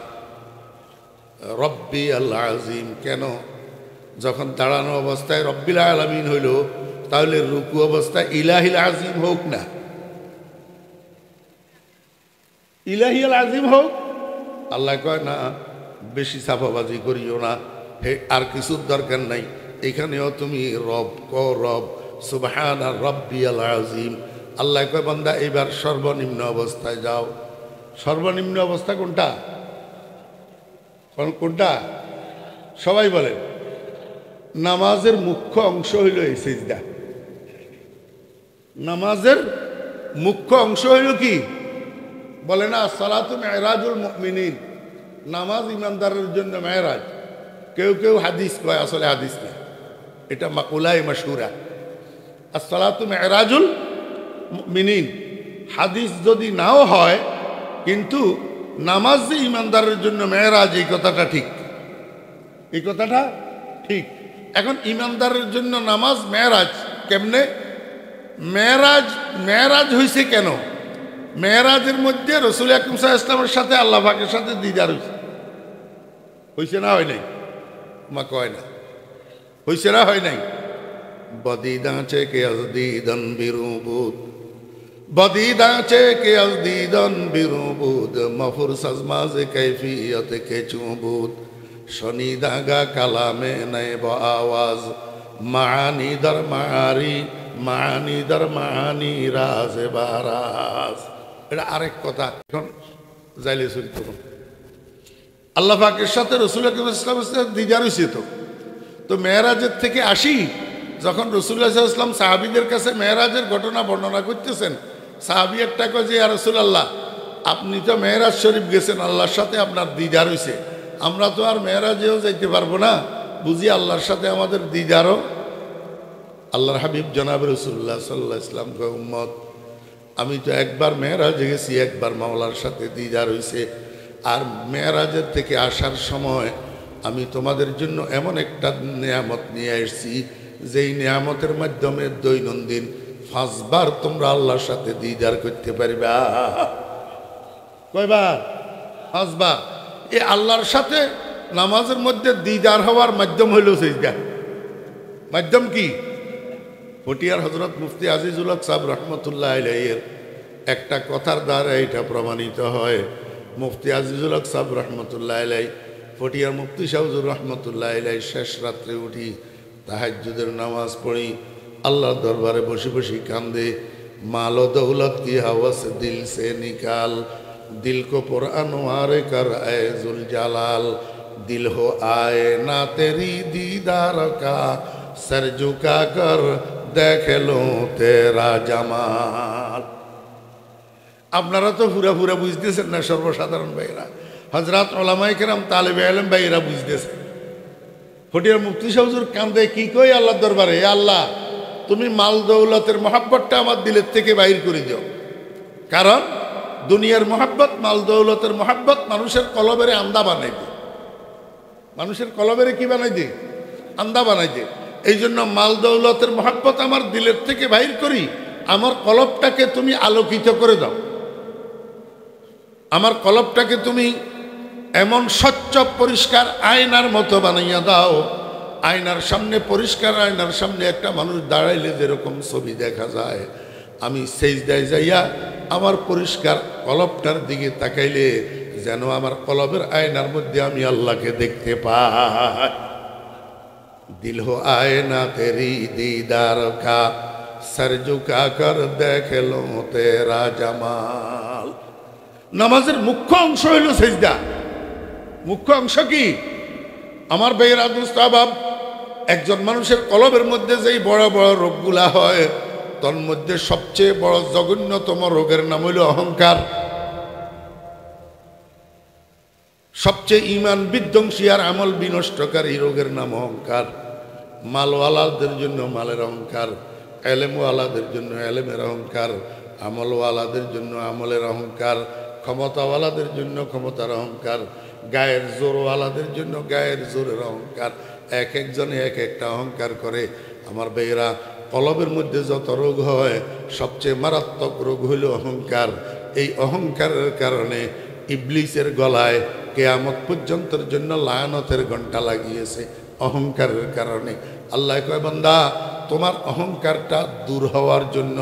রব্বি আল আজিম। কেন? যখন দাঁড়ানো অবস্থায় রব্বিল আলামিন হইল, তাহলে রুকু অবস্থায় ইলাহিল আজিম হোক না, ইলাহিল আজিম হোক। আল্লাহ কয় না, বেশি ছাপাবাজি করিও না, হে আর কিছুর দরকার নাই, এখানেও তুমি রব রব সুবহানা রব্বিয়াল আজিম। আল্লাহ কয় বান্দা এবার সর্বনিম্ন অবস্থায় যাও। সর্বনিম্ন অবস্থা কোনটা? কোনটা? সবাই বলে। নামাজের মুখ্য অংশ হইল এই সিজদা। নামাজের মুখ্য অংশ হইল কি? বলে না সালাতু মেরাজুল মুমিনিন, নামাজ ইমানদারের জন্য মেরাজ। কেউ কেউ হাদিস কয়, আসলে হাদিস না, এটা মাকুলাই মাশহুরা। আসসালাতু মেরাজুল মুমিনিন হাদিস যদি নাও হয়, কিন্তু নামাজ যে ইমানদারের জন্য মেরাজ, এই কথাটা ঠিক, এই কথাটা ঠিক। এখন ইমানদারের জন্য নামাজ মেরাজ কেমনে? মেরাজ হয়েছে কেন? মেরাজের মধ্যে রসুল আকরাম সাল্লাল্লাহু আলাইহি ওয়াসাল্লামের সাথে আল্লাহ পাকের সাথে দিদার হয়েছে। হয়েছে না হয় নাই? মা কয় না হয়েছে না হয় নাই? বদিদাঁচে কে আজদিদন বিরুবুদ, বদিদাঁচে কে আজদিদন বিরুবুদ, মফুর সাজমাজে কৈফিয়ত কে চুবুদ, শনি দাগা কালামে নয় আওয়াজ, মানি দর মারি, মানি দর মানি রাজে বারাজ। এটা আরেক কথা। এখন যাইলে চলতো আল্লাহ পাকের সাথে রসুল আকরাম সাল্লাল্লাহু আলাইহি ওয়াসাল্লাম দিদার হয়েছে। তো মেরাজের থেকে আসি, যখন রসুল্লাহ সাল্লাল্লাহু আলাইহি ওয়াসাল্লাম সাহাবীদের কাছে মেরাজের ঘটনা বর্ণনা করতেছেন, সাহাবী একটা কয় যে ইয়া রাসূলুল্লাহ, আপনি তো মেরাজ শরীফ গেছেন, আল্লাহর সাথে আপনার দিদার হয়েছে, আমরা তো আর মেরাজেও যাইতে পারবো না, বুঝি আল্লাহর সাথে আমাদের দিদারও। আল্লাহর হাবিব জনাব রাসূলুল্লাহ সাল্লাল্লাহু আলাইহি ওয়াসাল্লাম কয়, উম্মত আমি তো একবার মেরাজে গেছি, একবার মাওলার সাথে দিদার হয়েছে, আর মেরাজের থেকে আসার সময় আমি তোমাদের জন্য এমন একটা নিয়ামত নিয়ে এসেছি, যেই নিয়ামতের মাধ্যমে দৈনন্দিন 5 বার তোমরা আল্লাহর সাথে দিদার করতে পারবে। কয়বার? 5 বার। এই আল্লাহর সাথে নামাজের মধ্যে দিদার হওয়ার মাধ্যম হইল সিজদা। মাধ্যম কি? পটিয়ার হযরত মুফতি আজিজুল হক সাহেব রহমতুল্লাহ আলাইহির একটা কথার দ্বারা এটা প্রমাণিত হয়। মুফতি আজিজুল হক সাহেব রহমতুল্লাহ আলাইহি, পটিয়ার মুফতি শাহুজুর রহমতুল্লাহ আলাইহি শেষ রাত্রে উঠি তাহাজ্জুদের নামাজ পড়ি, আল্লাহর দরবারে বসে বসে কান্দে, মাল দৌলত কি হাওয়াস দিল সে নিকাল, दिल को पुरअनवार कर ऐ जुल जलाल, दिल हो आए ना तेरी दीदार का, सर झुका कर देख लो तेरा जमाल। আপনারা তো পুরা পুরা বুঝতেছেন না, সর্বসাধারণ ভাইরা, হযরত উলামায়ে কেরাম, তালেবে ইলম ভাইরা বুঝতেছেন। ফটিয়ার মুফতি শাহুজুর কান্দে, কি কই আল্লাহর দরবারে, হে আল্লাহ তুমি মাল দৌলতের মহব্বতটা আমার দিলের থেকে বাইর করে দিও। কারণ দুনিয়ার মহব্বত, মাল দৌলতের মহব্বত মানুষের কলবেরে আন্দা বানাই দে, মানুষের কলবেরে কি বানাই দে? আন্দা বানাই দে। এই জন্য মাল দৌলতের মহব্বত আমার দিলের থেকে বাইর করি, আমার কলবটাকে তুমি আলোকিত করে দাও, আমার কলবটাকে তুমি এমন স্বচ্ছ পরিষ্কার আয়নার মতো বানাইয়া দাও, আয়নার সামনে, পরিষ্কার আয়নার সামনে একটা মানুষ দাঁড়াইলে যেরকম ছবি দেখা যায়, আমি সেজদায় যাইয়া আমার পরিষ্কার কলবটার দিকে তাকাইলে যেন আমার কলবের আয়নার মধ্যে আমি আল্লাহকে দেখতে পাই। দিল হো আয়না তেরি দীদার কা, সর ঝুকা কর দেখ লো তেরা জামাল। নামাজের মুখ্য অংশ হইল সেজদা। মুখ্য অংশ কি? আমার বেরাদ মুস্তাহবাব একজন মানুষের কলবের মধ্যে যেই বড় বড় রোগগুলা হয় তার মধ্যে সবচেয়ে বড় জঘন্যতম রোগের নাম হইল অহংকার। সবচেয়ে ঈমান বিধ্বংসী আর আমল বিনষ্টকারী রোগের নাম অহংকার। মালওয়ালাদের জন্য মালের অহংকার, এলেমওয়ালাদের জন্য এলেমের অহংকার, আমলওয়ালাদের জন্য আমলের অহংকার, ক্ষমতাওয়ালাদের জন্য ক্ষমতার অহংকার, গায়ের জোরওয়ালাদের জন্য গায়ের জোরের অহংকার। এক একজনে এক একটা অহংকার করে। আমার ভাইয়েরা, কলবের মধ্যে যত রোগ হয় সবচেয়ে মারাত্মক রোগ হইল অহংকার। এই অহংকারের কারণে ইবলিসের গলায় কিয়ামত পর্যন্তের জন্য লায়ানতের ঘণ্টা লাগিয়েছে অহংকারের কারণে। আল্লাহ কয়, বান্দা তোমার অহংকারটা দূর হওয়ার জন্য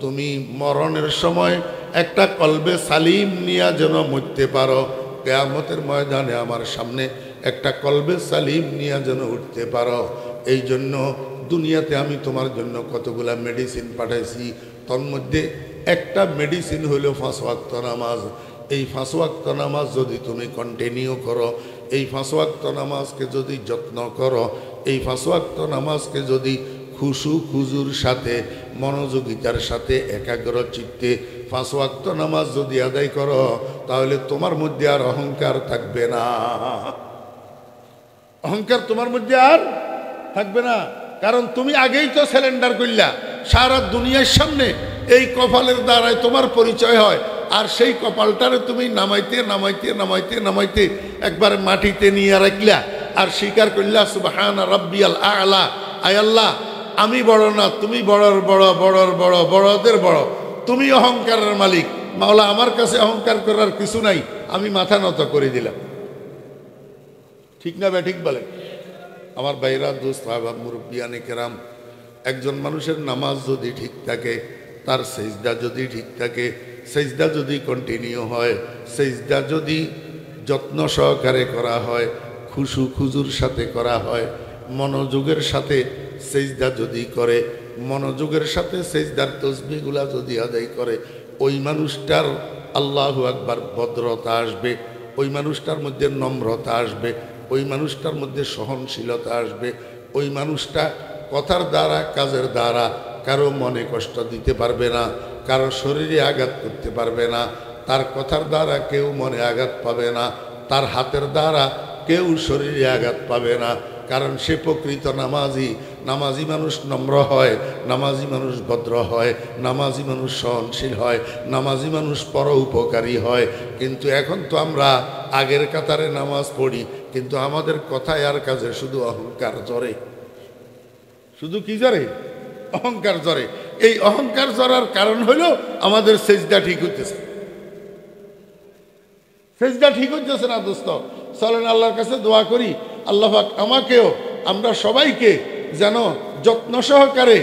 তুমি মরণের সময় একটা কলবে সালিম নিয়ে যেন মরতে পারো, কিয়ামতের ময়দানে আমার সামনে একটা কলবে সালিম নিয়ে যেন উঠতে পারো। এই জন্য দুনিয়াতে আমি তোমার জন্য কতগুলা মেডিসিন পাঠাইছি। তার মধ্যে একটা মেডিসিন হইল 5 ওয়াক্ত নামাজ। এই 5 ওয়াক্ত নামাজ যদি তুমি কন্টিনিউ করো, এই 5 ওয়াক্ত নামাজকে যদি যত্ন করো, এই 5 ওয়াক্ত নামাজকে যদি খুশু খুজুর সাথে মনোযোগিতার সাথে একাগ্র চিত্তে 5 ওয়াক্ত নামাজ যদি আদায় করো, তাহলে তোমার মধ্যে আর অহংকার থাকবে না। অহংকার তোমার মধ্যে আর থাকবে না, কারণ তুমি আগেই তো সিলিন্ডার করলা। সারা দুনিয়ার সামনে এই কপালের দ্বারায় তোমার পরিচয় হয়, আর সেই কপালটারে তুমি নামাইতে নামাইতে নামাইতে নামাইতে একবার মাটিতে নিয়ে রাখলা আর স্বীকার করলা সুবহান রাব্বিয়াল আ'লা। আয় আল্লাহ, আমি বড় না, তুমি বড়র বড়, বড়র বড়, বড়দের বড়, তুমি অহংকারের মালিক। মাওলা, আমার কাছে অহংকার করার কিছু নাই, আমি মাথা নত করে দিলাম। ঠিক না বে ঠিক বলে? আমার ভাইরা, দোস্ত, আহবাব, মুরব্বিয়ানে কেরাম, একজন মানুষের নামাজ যদি ঠিক থাকে, তার সেজদা যদি ঠিক থাকে, সেজদা যদি কন্টিনিউ হয়, সেজদা যদি যত্ন সহকারে করা হয়, খুশু খুজুর সাথে করা হয়, মনোযোগের সাথে সেজদা যদি করে, মনোযোগের সাথে সেজদার তসবিহগুলা যদি আদায় করে, ওই মানুষটার আল্লাহু আকবার ভদ্রতা আসবে, ওই মানুষটার মধ্যে নম্রতা আসবে, ওই মানুষটার মধ্যে সহনশীলতা আসবে। ওই মানুষটা কথার দ্বারা কাজের দ্বারা কারো মনে কষ্ট দিতে পারবে না, কারো শরীরে আঘাত করতে পারবে না, তার কথার দ্বারা কেউ মনে আঘাত পাবে না, তার হাতের দ্বারা কেউ শরীরে আঘাত পাবে না, কারণ সে প্রকৃত নামাজি। নামাজি মানুষ নম্র হয়, নামাজি মানুষ ভদ্র হয়, নামাজি মানুষ সহনশীল হয়, নামাজি মানুষ পর উপকারী হয়। কিন্তু এখন তো আমরা আগের কাতারে নামাজ পড়ি, কিন্তু আমাদের কথায় আর কাজে শুধু অহংকার জ্বরে। শুধু কি জ্বরে? অহংকার জ্বরে। এই অহংকার জ্বরার কারণ হলো আমাদের সেজদা ঠিক হইতেছে। সেজদা ঠিক হইতেছে না দোস্ত। চলেন আল্লাহর কাছে দোয়া করি, আল্লাহ পাক আমাকেও, আমরা সবাইকে যেন যত্ন সহকারে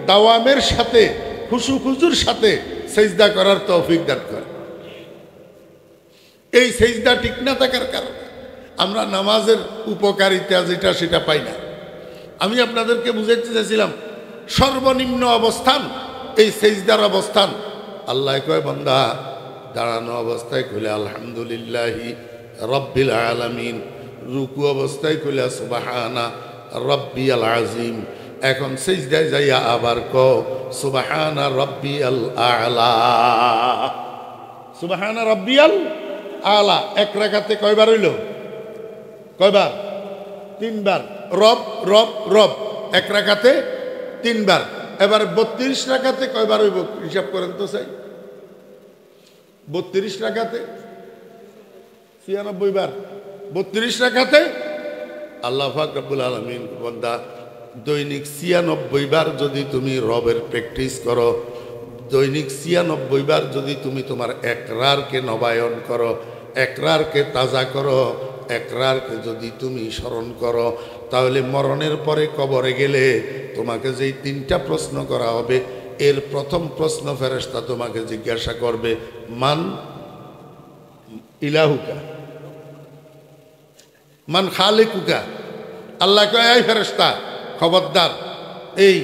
দাওয়ামের সাথে খুশু খুজুর সাথে সেজদা করার তৌফিক দান করে। এই সেজদা ঠিক না থাকার কারণে আমরা নামাজের উপকারিতা যেটা সেটা পাই না। আমি আপনাদেরকে বুঝাইতে চাইছিলাম, সর্বনিম্ন অবস্থান এই সেজদার অবস্থান। আল্লাহ কয়, বান্দা দাঁড়ানো অবস্থায় কইলে আলহামদুলিল্লাহি রব্বিল আলামিন, রুকু অবস্থায় কইলে সুবহানা রব্বিয়াল আযীম। এখন সেজদায় যাইয়া আবার কও সুবহানা রব্বিয়াল আ'লা, সুবহানা রব্বিয়াল আ'লা। এক রাকাতে কয়বার হইল? কয়বার? 3 বার। রব রব রব, এক রাকাতে 3 বার। এবার 32 রাকাতে কয়বার হইব হিসাব করেন তো চাই। 32 রাকাতে 96 বার। 32 রাকাতে আল্লাহ পাক রব্বুল আলামিন, বান্দা দৈনিক 96 বার যদি তুমি রবের প্র্যাকটিস করো, দৈনিক 96 বার যদি তুমি তোমার একরারকে নবায়ন করো, একরারকে তাজা করো, একরারকে যদি তুমি স্মরণ করো, তাহলে মরণের পরে কবরে গেলে তোমাকে যেই 3টা প্রশ্ন করা হবে, এর প্রথম প্রশ্ন ফেরেশতা তোমাকে জিজ্ঞাসা করবে, মান ইলাহুকা, মান খালিকুকা। আল্লাহ কয়, এই ফেরেশতা খবরদার, এই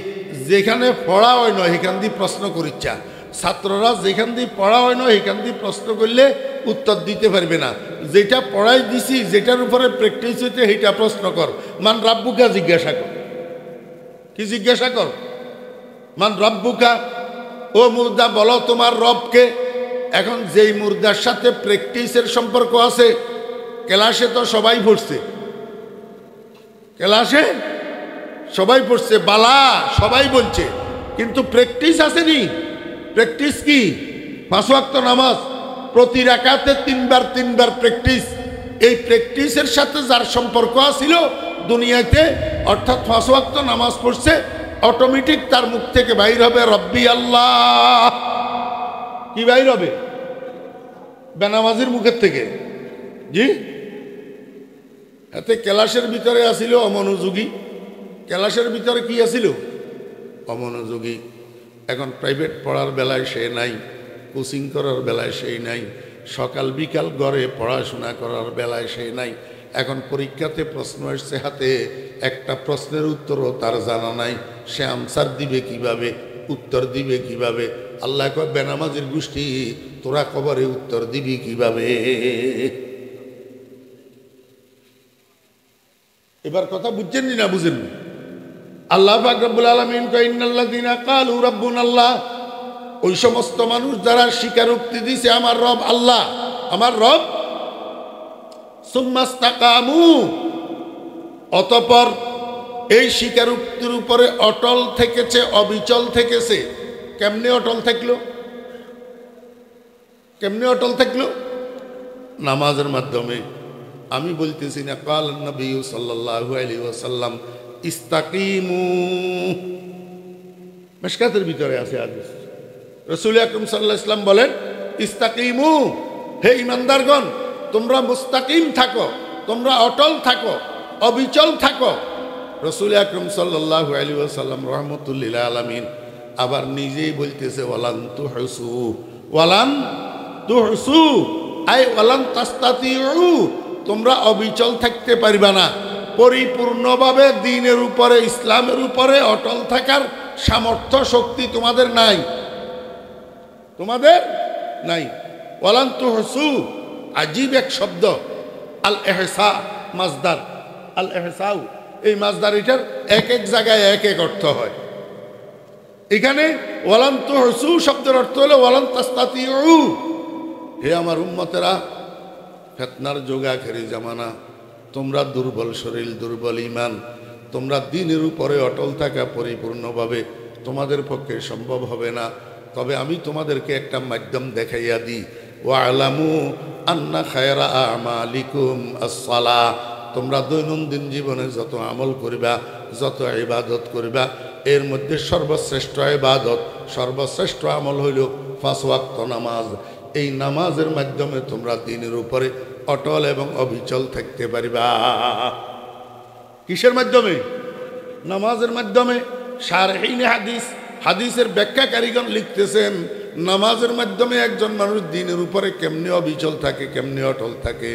যেখানে পড়া হয় নয় সেখান দিয়ে প্রশ্ন করিচ্ছা। ছাত্ররা যেখান দিয়ে পড়া হয় নয় সেখান দিয়ে প্রশ্ন করলে উত্তর দিতে পারবে না। যেটা পড়াই দিছি, যেটার উপরে প্র্যাকটিস হইতে সেইটা প্রশ্ন কর। মান রাব্বুকা জিজ্ঞাসা কর। কি জিজ্ঞাসা কর? মান রব্বুকা, ও মুর্দা বলো তোমার রবকে। এখন যেই মুর্দার সাথে প্র্যাকটিসের সম্পর্ক আছে, ক্লাসে তো সবাই পড়ছে, ক্লাসে সবাই পড়ছে, বালা সবাই বলছে, কিন্তু প্র্যাকটিস আসেনি। প্র্যাকটিস কি? 5 ওয়াক্ত নামাজ, প্রতি রাকাতে 3 বার প্র্যাকটিস। এই প্র্যাকটিসের সাথে যার সম্পর্ক আছিল দুনিয়াতে, অর্থাৎ 5 ওয়াক্ত নামাজ পড়ছে, অটোমেটিক তার মুখ থেকে বাইর হবে রব্বি আল্লাহ। কি বাইর হবে? বেনামাজির মুখের থেকে। জি, এতে ক্লাসের ভিতরে আসিল অমনোযোগী। ক্লাসের ভিতরে কি আসিল? অমনোযোগী। এখন প্রাইভেট পড়ার বেলায় সে নাই, কোচিং করার বেলায় সেই নাই, সকাল বিকাল ঘরে পড়াশোনা করার বেলায় সে নাই। এখন পরীক্ষাতে প্রশ্ন এসছে হাতে, একটা প্রশ্নের উত্তরও তার জানা নাই, সে আনসার দিবে কিভাবে, উত্তর দিবে কিভাবে? আল্লাহ কয় বেনামাজির গোষ্ঠী, তোরা কবরে উত্তর দিবি কিভাবে? এবার কথা বুঝছেন না বুঝেননি? আল্লাহ পাক রব্বুল আলামিন কয় ইন্নাল্লাযীনা ক্বালু রাব্বুনাল্লাহ, ওই সমস্ত মানুষ যারা স্বীকারোক্তি দিছে আমার রব আল্লাহ, আমার রব, সুম্মাস্তাকামু, অতঃপর এই স্বীকারোক্তির উপরে অটল থেকেছে, অবিচল থেকেছে। কেমনে অটল থাকলো? কেমনে অটল থাকলো? নামাজের মাধ্যমে। আমি বলতেছি না, কাল নবী সাল্লাল্লাহু আলাইহি ওয়াসাল্লাম ইস্তাকিমু, মিশকাতের ভিতরে আছে হাদিস। রাসূল আকরাম সাল্লাল্লাহু আলাইহি ওয়াসাল্লাম বলেন ইস্তাকিমু, হে ঈমানদারগণ তোমরা মুস্তাকিম থাকো, তোমরা অটল থাকো, অবিচল থাকো। রাসূল আকরাম সাল্লাল্লাহু আলাইহি ওয়াসাল্লাম রাহমাতুল লিল আলামিন আবার নিজেই বলতেছে ওয়ালান তুহসু, ওয়ালান তুহসু আই ওয়ালান তাস্তাতিউ, তোমরা অবিচল থাকতে পারবে না। পরিপূর্ণভাবে দ্বীনের উপরে, ইসলামের উপরে অটল থাকার সামর্থ্য শক্তি তোমাদের নাই, তোমাদের নাই। ওয়ালান তুহসু, আজীব এক শব্দ, আল এহসা মাজদার, আল এহসাউ, এই মাজদার এটার এক এক জায়গায় এক এক অর্থ হয়। এখানে ওয়ালান তুহসু শব্দের অর্থ হলো ওয়ালান তাস্তাতিউ, হে আমার উম্মতেরা, ফিতনার যুগ, আখেরি জামানা, তোমরা দুর্বল শরীর, দুর্বল ঈমান, তোমরা দ্বীনের উপরে অটল থাকা পরিপূর্ণভাবে তোমাদের পক্ষে সম্ভব হবে না। তবে আমি তোমাদেরকে একটা মাধ্যম দেখাইয়া দিই, ওয়ালামু আন্না খায়রা আমালিকুম আস-সালাহ, তোমরা দৈনন্দিন জীবনে যত আমল করিবা, যত ইবাদত করিবা, এর মধ্যে সর্বশ্রেষ্ঠ ইবাদত, সর্বশ্রেষ্ঠ আমল হইল 5 ওয়াক্ত নামাজ। এই নামাজের মাধ্যমে তোমরা দ্বীনের উপরে অটল এবং অবিচল থাকতে পারিবা। কিসের মাধ্যমে? নামাজের মাধ্যমে। শারহিনে হাদিস, হাদিসের ব্যাখ্যাকারীগণ লিখতেছেন, নামাজের মাধ্যমে একজন মানুষ দ্বীনের উপরে কেমনে অবিচল থাকে, কেমনে অটল থাকে।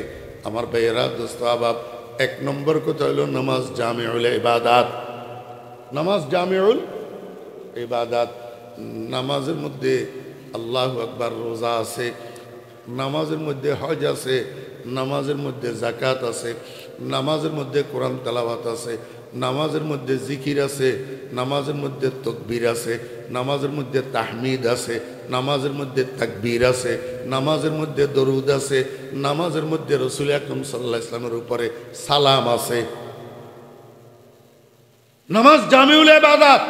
আমার ভাইয়েরা, দোস্ত আবাব, 1 নম্বর কথা হইল নামাজ জামিউল ইবাদাত। নামাজ জামিউল ইবাদাত। নামাজের মধ্যে আল্লাহু আকবার, রোজা আছে, নামাজের মধ্যে হজ আছে, নামাজের মধ্যে যাকাত আছে, নামাজের মধ্যে কোরআন তেলাওয়াত আছে, নামাজের মধ্যে জিকির আছে, নামাজের মধ্যে তাকবীর আছে, নামাজের মধ্যে তাহমিদ আছে, নামাজের মধ্যে তাকবীর আছে, নামাজের মধ্যে দরুদ আছে, নামাজের মধ্যে রাসূল আকরাম সাল্লাল্লাহু আলাইহি ওয়াসাল্লামের উপরে সালাম আছে। নামাজ জামিউল ইবাদাত।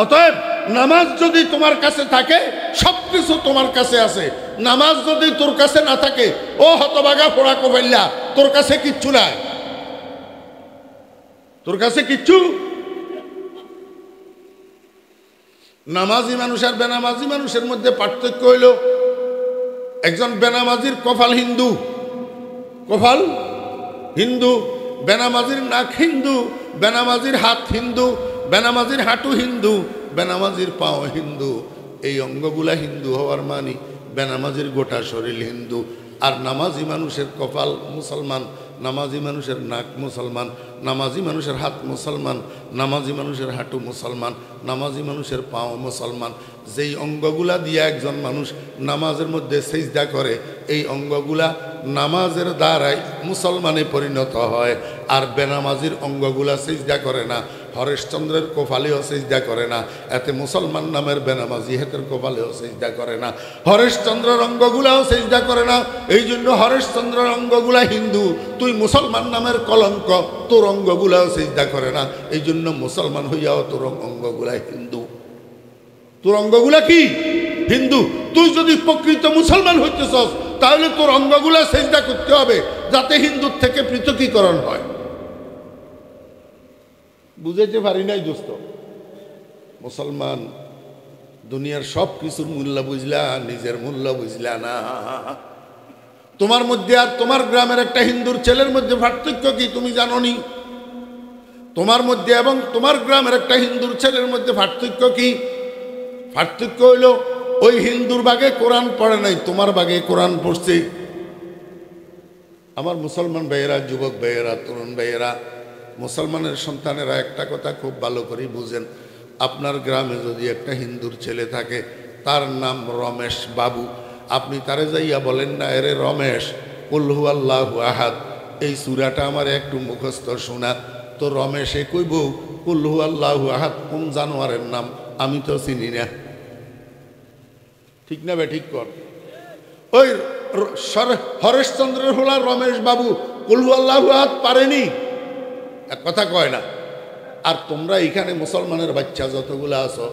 অতএব নামাজ যদি তোমার কাছে থাকে, সবকিছু তোমার কাছে আছে। নামাজ যদি তোর কাছে না থাকে, ও হতভাগা পোড়া কবাইল্লা, তোর কাছে কিচ্ছু নাই, তোর কাছে কিচ্ছু। নামাজি মানুষ আর বেনামাজি মানুষের মধ্যে পার্থক্য হইল, একজন বেনামাজির কপাল হিন্দু, কপাল হিন্দু, বেনামাজির নাক হিন্দু, বেনামাজির হাত হিন্দু, বেনামাজির হাঁটু হিন্দু, বেনামাজির পাও হিন্দু। এই অঙ্গগুলা হিন্দু হওয়ার মানে বেনামাজির গোটা শরীর হিন্দু। আর নামাজি মানুষের কপাল মুসলমান, নামাজি মানুষের নাক মুসলমান, নামাজি মানুষের হাত মুসলমান, নামাজি মানুষের হাঁটু মুসলমান, নামাজি মানুষের পাও মুসলমান। যেই অঙ্গগুলা দিয়ে একজন মানুষ নামাজের মধ্যে সিজদা করে, এই অঙ্গগুলা নামাজের দ্বারাই মুসলমানে পরিণত হয়। আর বেনামাজির অঙ্গগুলা সিজদা করে না, হরেশচন্দ্রের কপালেও সিজদা করে না, এতে মুসলমান নামের বেনামাজি হেতের কপালেও সিজদা করে না, হরেশচন্দ্রের অঙ্গগুলাও সিজদা করে না। এই জন্য হরেশচন্দ্রের অঙ্গগুলা হিন্দু, তুই মুসলমান নামের কলঙ্ক, তোর অঙ্গগুলাও সিজদা করে না। এই জন্য মুসলমান হইয়াও তোর অঙ্গগুলা হিন্দু, তোর অঙ্গগুলা কি হিন্দু। তুই যদি প্রকৃত মুসলমান হইতেছস তাহলে তোর অঙ্গগুলা সিজদা করতে হবে, যাতে হিন্দুর থেকে পৃথকীকরণ হয়। বুঝাইতে পারি নাই দোস্ত? মুসলমান দুনিয়ার সব কিছুর মূল্য বুঝলা, নিজের মূল্য বুঝলা না। তোমার মধ্যে আর তোমার গ্রামের একটা হিন্দুর ছেলের মধ্যে পার্থক্য কি তুমি জানো নি? তোমার মধ্যে এবং তোমার গ্রামের একটা হিন্দুর ছেলের মধ্যে পার্থক্য কি? পার্থক্য হইল ওই হিন্দুর বাগে কোরআন পড়ে নাই, তোমার বাগে কোরআন পড়ছে। আমার মুসলমান ভাইয়েরা, যুবক ভাইয়েরা, তরুণ ভাইয়েরা, মুসলমানের সন্তানেরা একটা কথা খুব ভালো করে বুঝেন। আপনার গ্রামে যদি একটা হিন্দুর ছেলে থাকে, তার নাম রমেশ বাবু, আপনি তারে যাইয়া বলেন না, এরে রমেশ, কুল হু আল্লাহু আহাদ, এই সূরাটা আমার একটু মুখস্থ শোনা। তো রমেশে কইব, কুল হু আল্লাহু আহাদ কোন জানোয়ারের নাম, আমি তো চিনি না। ঠিক না বে ঠিক কর? ওই হরেশচন্দ্রের হোলা রমেশ বাবু কুল হু আল্লাহু আহাদ পারেনি, এক কথা কয় না। আর তোমরা এখানে মুসলমানের বাচ্চা যতগুলো আছো,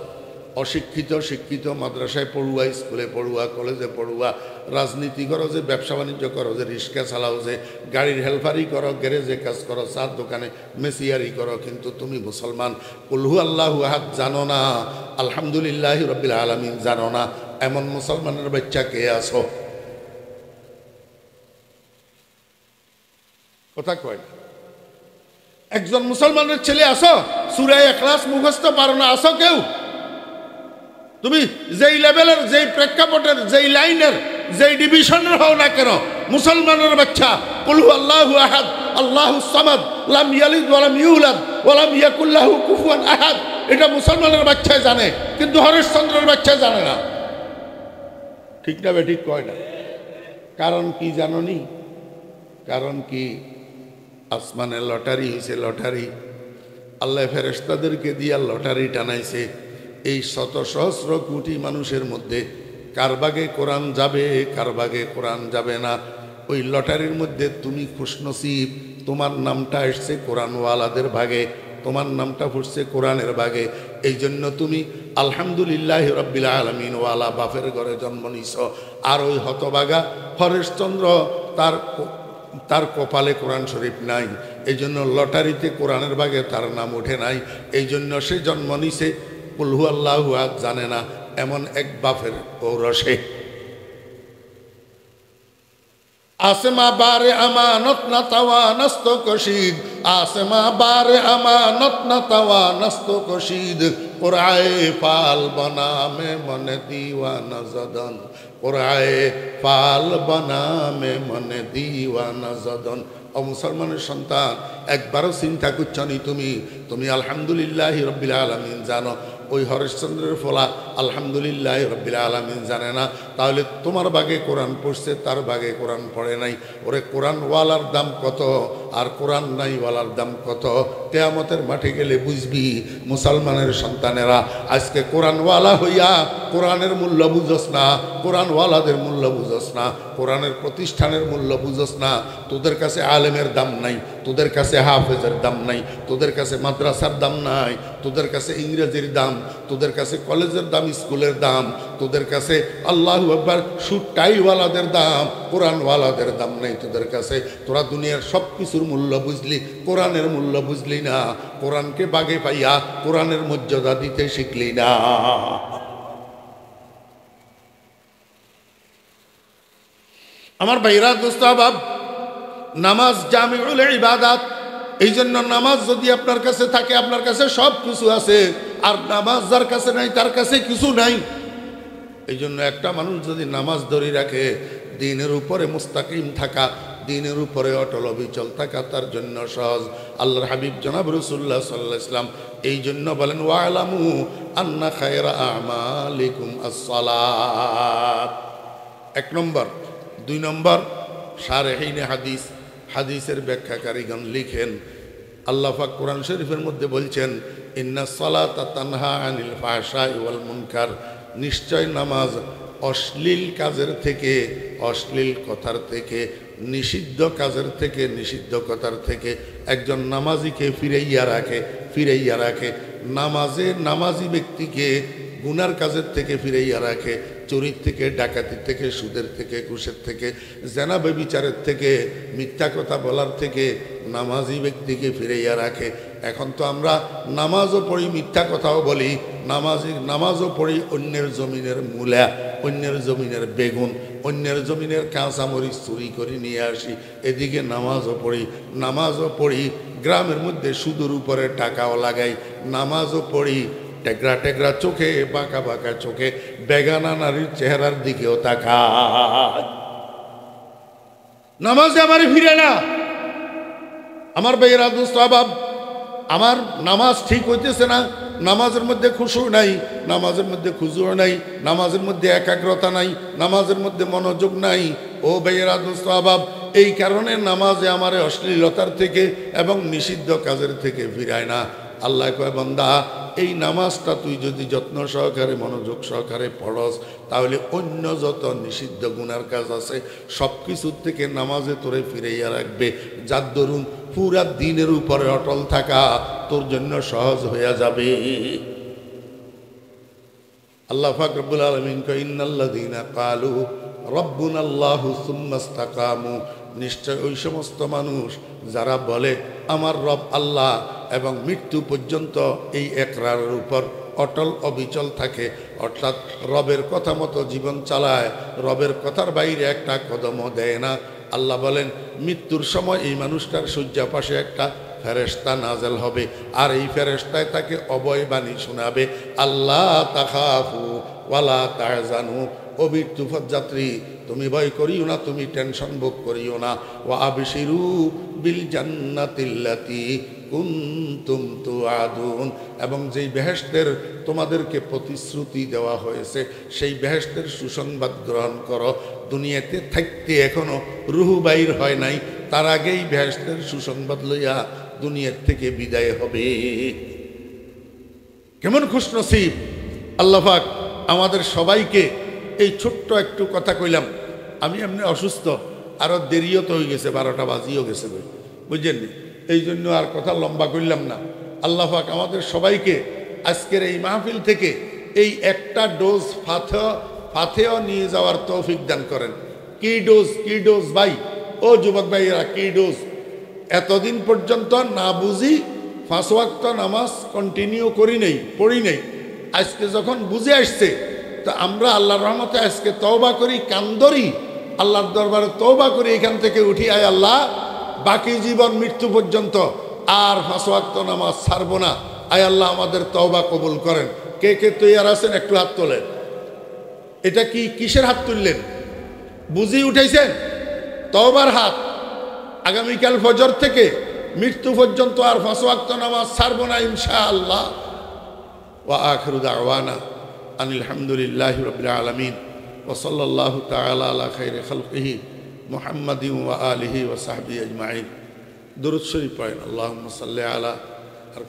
অশিক্ষিত শিক্ষিত, মাদ্রাসায় পড়ুয়া, স্কুলে পড়ুয়া, কলেজে পড়ুয়া, রাজনীতি করো, যে ব্যবসা বাণিজ্য করো, যে রিক্সা চালাও, যে গাড়ির হেল্পারি করো, গ্যারেজে কাজ করো, চার দোকানে মেসিয়ারি করো, কিন্তু তুমি মুসলমান কুল হু আল্লাহু আহাদ জানো না, আলহামদুলিল্লাহি রাব্বিল আলামিন জানো না, এমন মুসলমানের বাচ্চা কে আছো? কথা কয়। একজন মুসলমানের ছেলে আসো, সূরা ইখলাস মুখস্থ পারো না, আসো কেউ? তুমি যেই লেভেলের, যেই প্রেক্ষাপটের, যেই লাইনের, যেই ডিভিশনের হও না কেন, মুসলমানের বাচ্চা কুল হু আল্লাহু আহাদ, আল্লাহুস সামাদ, লাম ইয়ালিদ ওয়া লাম ইউলাদ ওয়া লাম ইয়াকুল লাহু কুফুয়ান আহাদ, এটা মুসলমানের বাচ্চাই জানে, কিন্তু হরেশচন্দ্রের বাচ্চা জানে না। ঠিক না বে ঠিক কয় না? কারণ কি জানোনি? কারণ কি? আসমানের লটারি হয়েছে, লটারি আল্লাহ ফেরেশতাদেরকে দিয়া লটারি টানাইছে। এই শত সহস্র কোটি মানুষের মধ্যে কার ভাগে কোরআন যাবে, কার ভাগে কোরআন যাবে না, ওই লটারির মধ্যে তুমি খুশনসিব, তোমার নামটা এসছে কোরআনওয়ালাদের ভাগে, তোমার নামটা ফুটছে কোরআনের ভাগে। এই জন্য তুমি আলহামদুলিল্লাহি রাব্বিল আলামিন ওয়ালা বাপের ঘরে জন্ম নিছ। আর ওই হতভাগা হরেশচন্দ্র, তার কপালে কোরআন শরীফ নাই, এই জন্য লটারিতে কোরআনের ভাগে তার নাম ওঠে নাই, এই জন্য সে জন্ম নিছে কুল হু আল্লাহু আহাদ জানে না, এমন এক বাপের পৌরসে। आसमा बारे अमानत न तवा नस्तो कशीद, आसमा बारे अमानत न तवा नस्तो कशीद, कुराए फाल बना में मन दीवाना जदन, कुराए फाल बना में मन दीवाना जदन। ও মুসলমানের সন্তান, একবারও চিন্তা করছো নি তুমি আলহামদুলিল্লাহি রাব্বিল আলামিন জানো? ওই হরেশচন্দ্রের ফলা আলহামদুলিল্লাহি রাব্বিল আলামিন জানে না, তাহলে তোমার ভাগে কোরআন পড়ছে, তার ভাগে কোরআন পড়ে নাই। ওরে কোরআনওয়ালার দাম কত আর কোরআন নাইওয়ালার দাম কত, কিয়ামতের মাঠে গেলে বুঝবি। মুসলমানের সন্তানেরা, আজকে কোরআনওয়ালা হইয়া কোরআনের মূল্য বুঝোস না, কোরআনওয়ালাদের মূল্য বুঝোস না, কোরআনের প্রতিষ্ঠানের মূল্য বুঝোস না। তোদের কাছে আলেমের দাম নাই, তোদের কাছে হাফেজের দাম নাই, তোদের কাছে মাদ্রাসার দাম নাই, তোদের কাছে ইংরেজির দাম, তোদের কাছে কলেজের দাম, স্কুলের দাম, তোদের কাছে আল্লাহু আকবার সুটাইওয়ালাদের দাম, কোরআনওয়ালাদের দাম নেই তোদের কাছে। তোরা দুনিয়ার সব কিছুর মূল্য বুঝলি, কোরআনের মূল্য বুঝলি না। কোরআনকে বাগে পাইয়া কোরআনের মর্যাদা দিতে শিখলি না। আমার ভাইরা, দোস্ত আহবাব, নামাজ জামিউল ইবাদাত। এই জন্য নামাজ যদি আপনার কাছে থাকে, আপনার কাছে সব কিছু আছে, আর নামাজ যার কাছে নাই তার কাছে কিছু নাই। এই জন্য একটা মানুষ যদি নামাজ ধরে রাখে, দ্বীনের উপরে মুস্তাকিম থাকা, দ্বীনের উপরে অটল অবিচল থাকা তার জন্য সহজ। আল্লাহর হাবিব জনাব রাসূলুল্লাহ সাল্লাল্লাহু আলাইহি ওয়াসাল্লাম এই জন্য বলেন, ওয়ালামু আন্না খায়রা আমালিকুম আস-সালাত। 1 নম্বর। 2 নম্বর, শারহিনে হাদিস, হাদিসের ব্যাখ্যাকারীগণ লিখেন, আল্লাহ পাক কোরআন শরীফের মধ্যে বলছেন, ইন্নাস সালাতা তানহা আনিল ফাহশাই ওয়াল মুনকার, নিশ্চয় নামাজ অশ্লীল কাজের থেকে, অশ্লীল কথার থেকে, নিষিদ্ধ কাজের থেকে, নিষিদ্ধ কথার থেকে একজন নামাজিকে ফিরাইয়া রাখে। নামাজি ব্যক্তিকে গুনার কাজের থেকে ফিরাইয়া রাখে, চুরির থেকে, ডাকাতির থেকে, সুদের থেকে, ঘুষের থেকে, জেনা ব্যভিচারের থেকে, মিথ্যা কথা বলার থেকে নামাজি ব্যক্তিকে ফিরাইয়া রাখে। এখন তো আমরা নামাজও পড়ি, মিথ্যা কথাও বলি, নামাজও পড়ি অন্যের জমিনের মূলা, অন্যের জমিনের বেগুন, অন্যের জমিনের কাঁচামরিচ চুরি করে নিয়ে আসি, এদিকে নামাজও পড়ি গ্রামের মধ্যে সুদের উপরে টাকাও লাগাই, নামাজও পড়ি টেকরা চোখে, বাঁকা চোখে বেগানা নারীর চেহারার দিকেও তাকায়। নামাজে আমার ফিরে না। আমার ভাইয়েরা, দোস্ত আহবাব, আমার নামাজ ঠিক হইতেছে না, নামাজের মধ্যে খুশু নাই, নামাজের মধ্যে খুজুর নাই, নামাজের মধ্যে একাগ্রতা নাই, নামাজের মধ্যে মনোযোগ নাই। ও ভাইয়েরা, দোস্ত আহবাব, এই কারণে নামাজে আমার অশ্লীলতার থেকে এবং নিষিদ্ধ কাজের থেকে ফিরায় না। আল্লাহ কয়, বান্দা, এই নামাজটা তুই যদি যত্ন সহকারে, মনোযোগ সহকারে পড়স, তাহলে অন্য যত নিষিদ্ধ গুনার কাজ আছে সব কিছুর থেকে নামাজে তোরে ফিরাইয়া রাখবে, যার দরুন পুরা দিনের উপরে অটল থাকা তোর জন্য সহজ হইয়া যাবে। আল্লাহ পাক রব্বুল আলামিন কয়, ইন্নাল্লাযীনা ক্বালু রব্বুনাল্লাহু সুম্মা ইসতাকামু, নিশ্চয় ওই সমস্ত মানুষ যারা বলে আমার রব আল্লাহ এবং মৃত্যু পর্যন্ত এই একরারের উপর অটল অবিচল থাকে, অর্থাৎ রবের কথা মতো জীবন চালায়, রবের কথার বাইরে একটা কদমও দেয় না। আল্লাহ বলেন, মৃত্যুর সময় এই মানুষটার শয্যা পাশে একটা ফেরেশতা নাজেল হবে, আর এই ফেরেশতায় তাকে অভয় বাণী শোনাবে, আল্লাহ তাখাফু ওয়ালা তাহজানু, ও মৃত্যুপথ যাত্রী, তুমি ভয় করিও না, তুমি টেনশন ভোগ করিও না, ওয়া আবশিরু বিল জান্নাতিল্লাতী কুনতুম তুআদুন, এবং যেই বেহেশতের তোমাদেরকে প্রতিশ্রুতি দেওয়া হয়েছে সেই বেহেশতের সুসংবাদ গ্রহণ করো। দুনিয়াতে থাকতে এখনো রুহু বাইর হয় নাই, তার আগেই বেহেশতের সুসংবাদ লইয়া দুনিয়ার থেকে বিদায় হবে। কেমন খুশনসিব! আল্লাহ পাক আমাদের সবাইকে, এই ছোট্ট একটু কথা কইলাম, আমি এমনি অসুস্থ, আরও দেরিও তো হয়ে গেছে, 12টা বাজিও গেছে, বুঝলেন, এই জন্য আর কথা লম্বা করলাম না। আল্লাহ পাক আমাদের সবাইকে আজকের এই মাহফিল থেকে এই একটা ডোজ ফাতেহ নিয়ে যাওয়ার তৌফিক দান করেন। কি ডোজ ভাই, ও যুবক ভাইয়েরা, কি ডোজ! এতদিন পর্যন্ত না বুঝি 5 ওয়াক্ত নামাজ কন্টিনিউ পড়ি নেই। আজকে যখন বুঝে আসছে, তো আমরা আল্লাহর রহমতে আজকে তওবা করি, কান্দরি, আল্লাহর দরবারে তওবা করি, এখান থেকে উঠি, আয় আল্লাহ, বাকি জীবন মৃত্যু পর্যন্ত আর 5 ওয়াক্ত নামাজ ছাড়বো না। আয় আল্লাহ, আমাদের তওবা কবুল করেন। কে কে তৈয়ার আছেন একটু হাত তোলেন। এটা কি কিসের হাত তুললেন? বুঝি উঠাইছেন? তওবার হাত। আগামীকাল ফজর থেকে মৃত্যু পর্যন্ত আর 5 ওয়াক্ত নামাজ ছাড়বো না ইনশাআল্লাহ। ওয়া আখিরু দাওয়ানা আনিল হামদুলিল্লাহি রাব্বিল আলামিন ওয়া সাল্লাল্লাহু তাআলা আলা খাইরি খালকিহি মুহাম্মাদিন ওয়া আলিহি ওয়া সাহবিহি আজমাইন। দুরূদ শরীফ পড়েন। আল্লাহুম্মা সাল্লি আলা। আর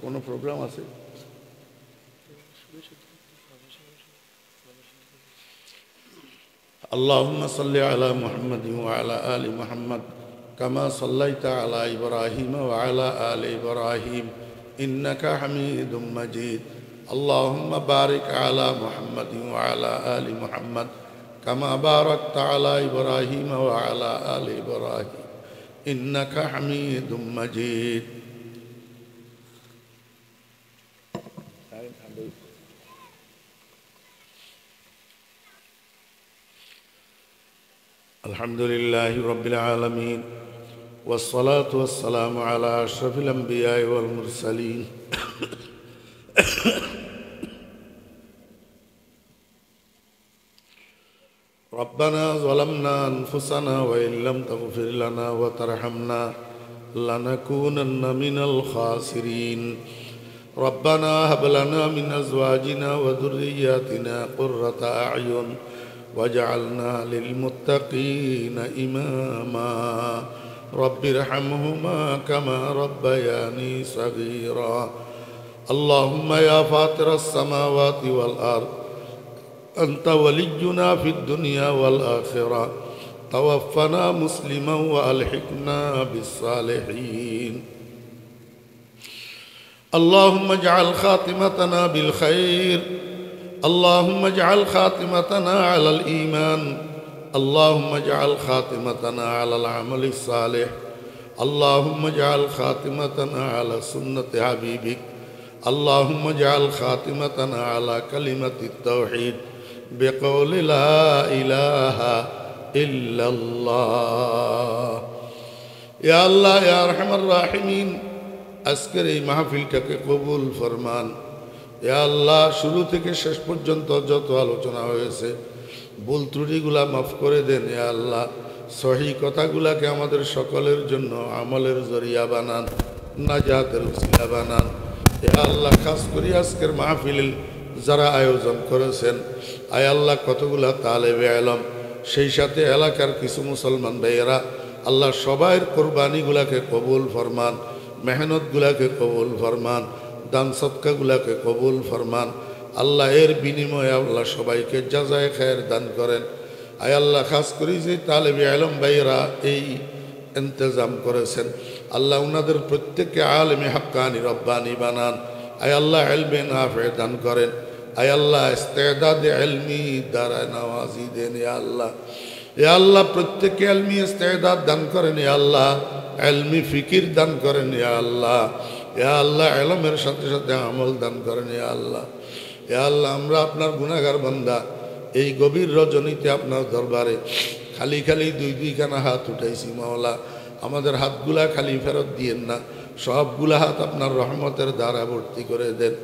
কোনো প্রোগ্রাম আছে? আল্লাহুম্মা সাল্লি আলা মুহাম্মাদিন ওয়া আলা আলি মুহাম্মাদ কামা সাল্লাইতা আলা ইব্রাহিম ওয়া আলা আলি ইব্রাহিম ইন্নাকা হামিদুম মাজিদ। اللهم بارك على محمد وعلى آل محمد كما باركت على إبراهيم وعلى آل إبراهيم إنك حميد مجيد. الحمد لله رب العالمين والصلاة والسلام على أشرف الأنبياء والمرسلين ربنا ظلمنا أنفسنا وإن لم تغفر لنا وترحمنا لنكونن من الخاسرين. ربنا هب لنا من أزواجنا وذرياتنا قرة أعين واجعلنا للمتقين إماما. رب ارحمهما كما ربياني صغيرا اللهم يا فاطر السماوات والأرض أنت ولينا في الدنيا والآخرة توفنا مسلما وألحقنا بالصالحين اللهم اجعل خاتمتنا بالخير اللهم اجعل خاتمتنا على الإيمان اللهم اجعل خاتمتنا على العمل الصالح اللهم اجعل خاتمتنا على سنة حبيبك اللهم اجعل خاتمتنا على كلمة التوحيد بقول لا إله إلا الله يا الله يا أرحم الراحمين আজকের এই মাহফিলটাকে কবুল ফরমান ইয়া আল্লাহ শুরু থেকে শেষ পর্যন্ত যত আলোচনা হয়েছে ভুল ত্রুটিগুলা মাফ করে দেন ইয়া আল্লাহ সহি কথাগুলাকে আমাদের সকলের জন্য আমলের জরিয়া বানান নাজাতের উসিলা বানান ইয়া আল্লাহ খাস করে আজকের মাহফিল যারা আয়োজন করেছেন আয় আল্লাহ কতগুলা তালেবে ইলম সেই সাথে এলাকার কিছু মুসলমান ভাইয়েরা আল্লাহ সবার কোরবানিগুলাকে কবুল ফরমান মেহনতগুলাকে কবুল ফরমান দান সদকাগুলাকে কবুল ফরমান আল্লাহ এর বিনিময়ে আল্লাহ সবাইকে জাযায়ে খায়ের দান করেন আয় আল্লাহ খাস করে যে তালেবে ইলম ভাইয়েরা এই ইন্তজাম করেছেন আল্লাহ উনাদের প্রত্যেককে আলেমে হাক্কানি রব্বানি বানান আয় আল্লাহ ইলমে নাফে দান করেন আয় আল্লাহ ইস্তেদাদে ইলমি দ্বারা নওয়াজি দেন ইয়া আল্লাহ ইয়া আল্লাহ প্রত্যেককে ইলমি ইস্তেদাদ দান করেন ইয়া আল্লাহ ইলমি ফিকির দান করেন ইয়া আল্লাহ ইয়া আল্লাহ ইলমের সাথে সাথে আমল দান করেন ইয়া আল্লাহ ইয়া আল্লাহ আমরা আপনার গুনাহগার বান্দা এই গভীর রজনীতে আপনার দরবারে খালি খালি দুইখানা হাত উঠাইছি মাওলা আমাদের হাতগুলা খালি ফেরত দিয়েন না সবগুলা হাত আপনার রহমতের দ্বারা ভর্তি করে দেন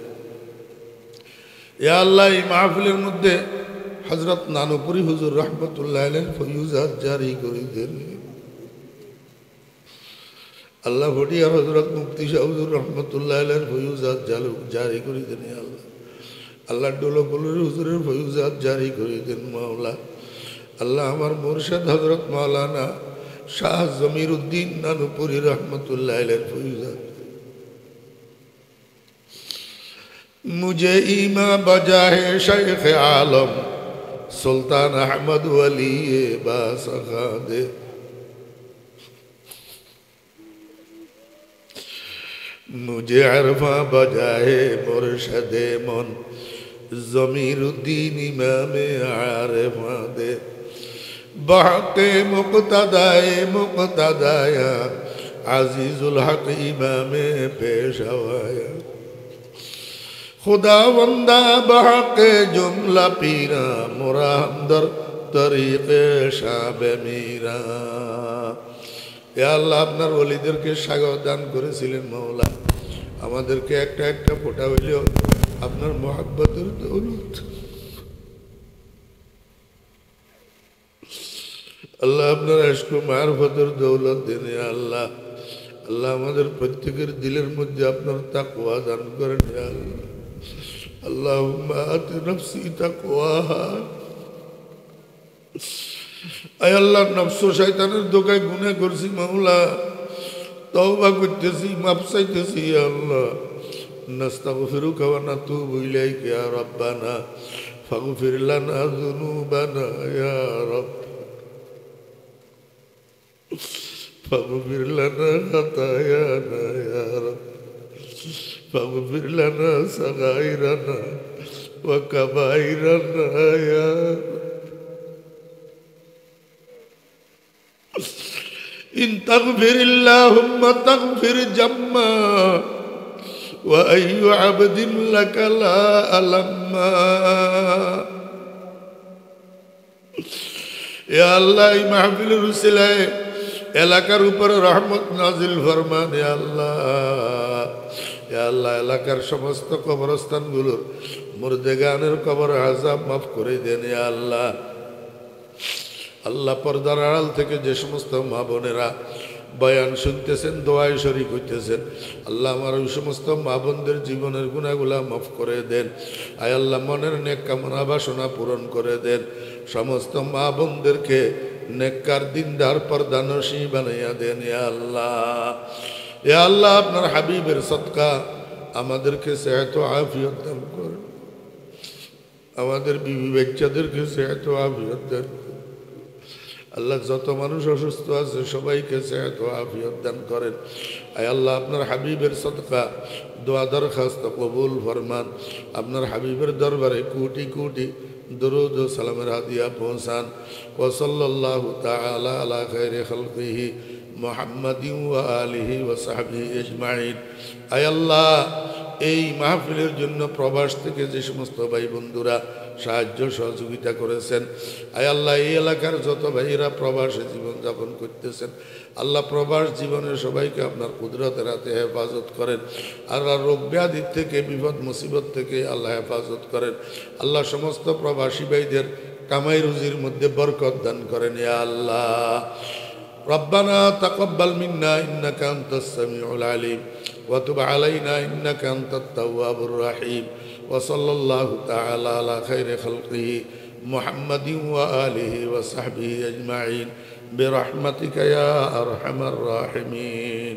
ইয়া আল্লাহ এই মাহফিলের মধ্যে হযরত নানুপুরি হুজুর রহমতুল্লাহ আলাইহি ফয়ুজাত জারি করে দেন আল্লাহ ভটিয়া হযরত মুফতি শাহ হুজুর রহমতুল্লাহ আলাইহি ফয়ুজাত জারি করে দেন ইয়া আল্লাহ আল্লাহ ডোলকপুরের হুজুরের ফয়ুজাত জারি করে দেন মাওলা আল্লাহ আমার মুর্শিদ হযরত মাওলানা শাহ জমির উদ্দিন নানুপুরি রহমতুল্লাহ আলাইহি ফয়ুজাত मुझे ईमा बजा है शेख आलम सुल्तान अहमद वली बासखा दे मुझे अरफा बजा है मुर्शद मन ज़मीरुद्दीन इमाम आरिफा दे बहक़े मुक़तदाया अज़ीज़ुल हक़ इमाम पेशवाया खुदा वंदा बहक़े जुमला पीरा मोरा हमदर तरीक़े शाबे मीरा या अल्लाह আপনার ওলিদেরকে স্বাগত দান করেছিলেন মাওলা আমাদেরকে একটা একটা ফোঁটা হইলেও আপনার মহব্বতের দৌলত আল্লাহ আপনার ইশক ও মারফতের দৌলত দেন ইয়া আল্লাহ আল্লাহ আমাদের প্রত্যেকের দিলের মধ্যে আপনার তাকওয়া দান করেন ইয়া আল্লাহ اللهم آت نفسي تقواها আয় আল্লাহ নফস ও শয়তানের ধোঁকায় গুনাহ করছি মাওলা তওবা করতেছি মাফ চাইতেছি ইয়া আল্লাহ নাস্তাগফিরুকা ওয়া নাতুবু ইলাইকা ইয়া রাব্বানা ফাগফির লানা যুনুবানা ইয়া রাব ফাগফির লানা খাতায়ানা ইয়া রাব فاغفر لنا صغائرنا وكبائرنا يا إن تغفر اللهم تغفر جما وأي عبد لك لا ألما يا الله محفل رسله এলাকার উপরে রহমত নাজিল ফরমান ইয়া আল্লাহ ইয়া আল্লাহ এলাকার সমস্ত কবরস্থানগুলোর মুর্দেগানের কবর আযাব মাফ করে দেন ইয়া আল্লাহ আল্লাহ পর্দার আড়াল থেকে যে সমস্ত মা বোনেরা বয়ান শুনতেছেন দোয়ায় শরীক হইতেছেন আল্লাহ আমার ওই সমস্ত মা বোনদের জীবনের গুনাহগুলা মাফ করে দেন আয় আল্লাহ মনের নেক কামনা বাসনা পূরণ করে দেন সমস্ত মা বোনদেরকে নেককার দিনদার পর্দানশী বানাইয়া দেন ইয়া আল্লাহ। ইয়া আল্লাহ, আপনার হাবিবের সদকা আমাদেরকে সেহত আফিয়ত দান করেন, আমাদের বিবি বাচ্চাদেরকে সেহত আফিয়ত দান করেন। আল্লাহ, যত মানুষ অসুস্থ আছে সবাইকে সেহত আফিয়ত দান করেন। আয় আল্লাহ, আপনার হাবিবের সদকা দোয়া দরখাস্ত কবুল ফরমান। আপনার হাবিবের দরবারে কোটি কোটি দরুদ ও সালামের হাদিয়া পৌঁছান। ওয়া সাল্লাল্লাহু তাআলা আলা খায়রি খালকিহি মুহাম্মাদিন ওয়া আলিহি ওয়া সাহবিহি আজমাইন। আয় আল্লাহ, এই মাহফিলের জন্য প্রবাস থেকে যে সমস্ত ভাই বন্ধুরা সাহায্য সহযোগিতা করেছেন, আয় আল্লাহ, এই এলাকার যত ভাইয়েরা প্রবাসে জীবনযাপন করতেছেন, আল্লাহ প্রবাস জীবনে সবাইকে আপনার কুদরতের হাতে হেফাজত করেন। আল্লাহ, রোগ ব্যাধির থেকে, বিপদ মুসিবত থেকে আল্লাহ হেফাজত করেন। আল্লাহ, সমস্ত প্রবাসী ভাইদের কামাই রুজির মধ্যে বরকত দান করেন ইয়া আল্লাহ। রব্বানা তাকাব্বাল মিন্না ইন্নাকা আনতাস সামিউল আলিম ওয়া তুব আলাইনা ইন্নাকা আনতাত তাওয়াবুর রাহিম। ওয়া সাল্লাল্লাহু তাআলা আলা খায়রি খালকিহি মুহাম্মাদিন ওয়া আলিহি ওয়া সাহবিহি আজমাইন বিরহমাতিকা ইয়া আরহামার রাহিমিন।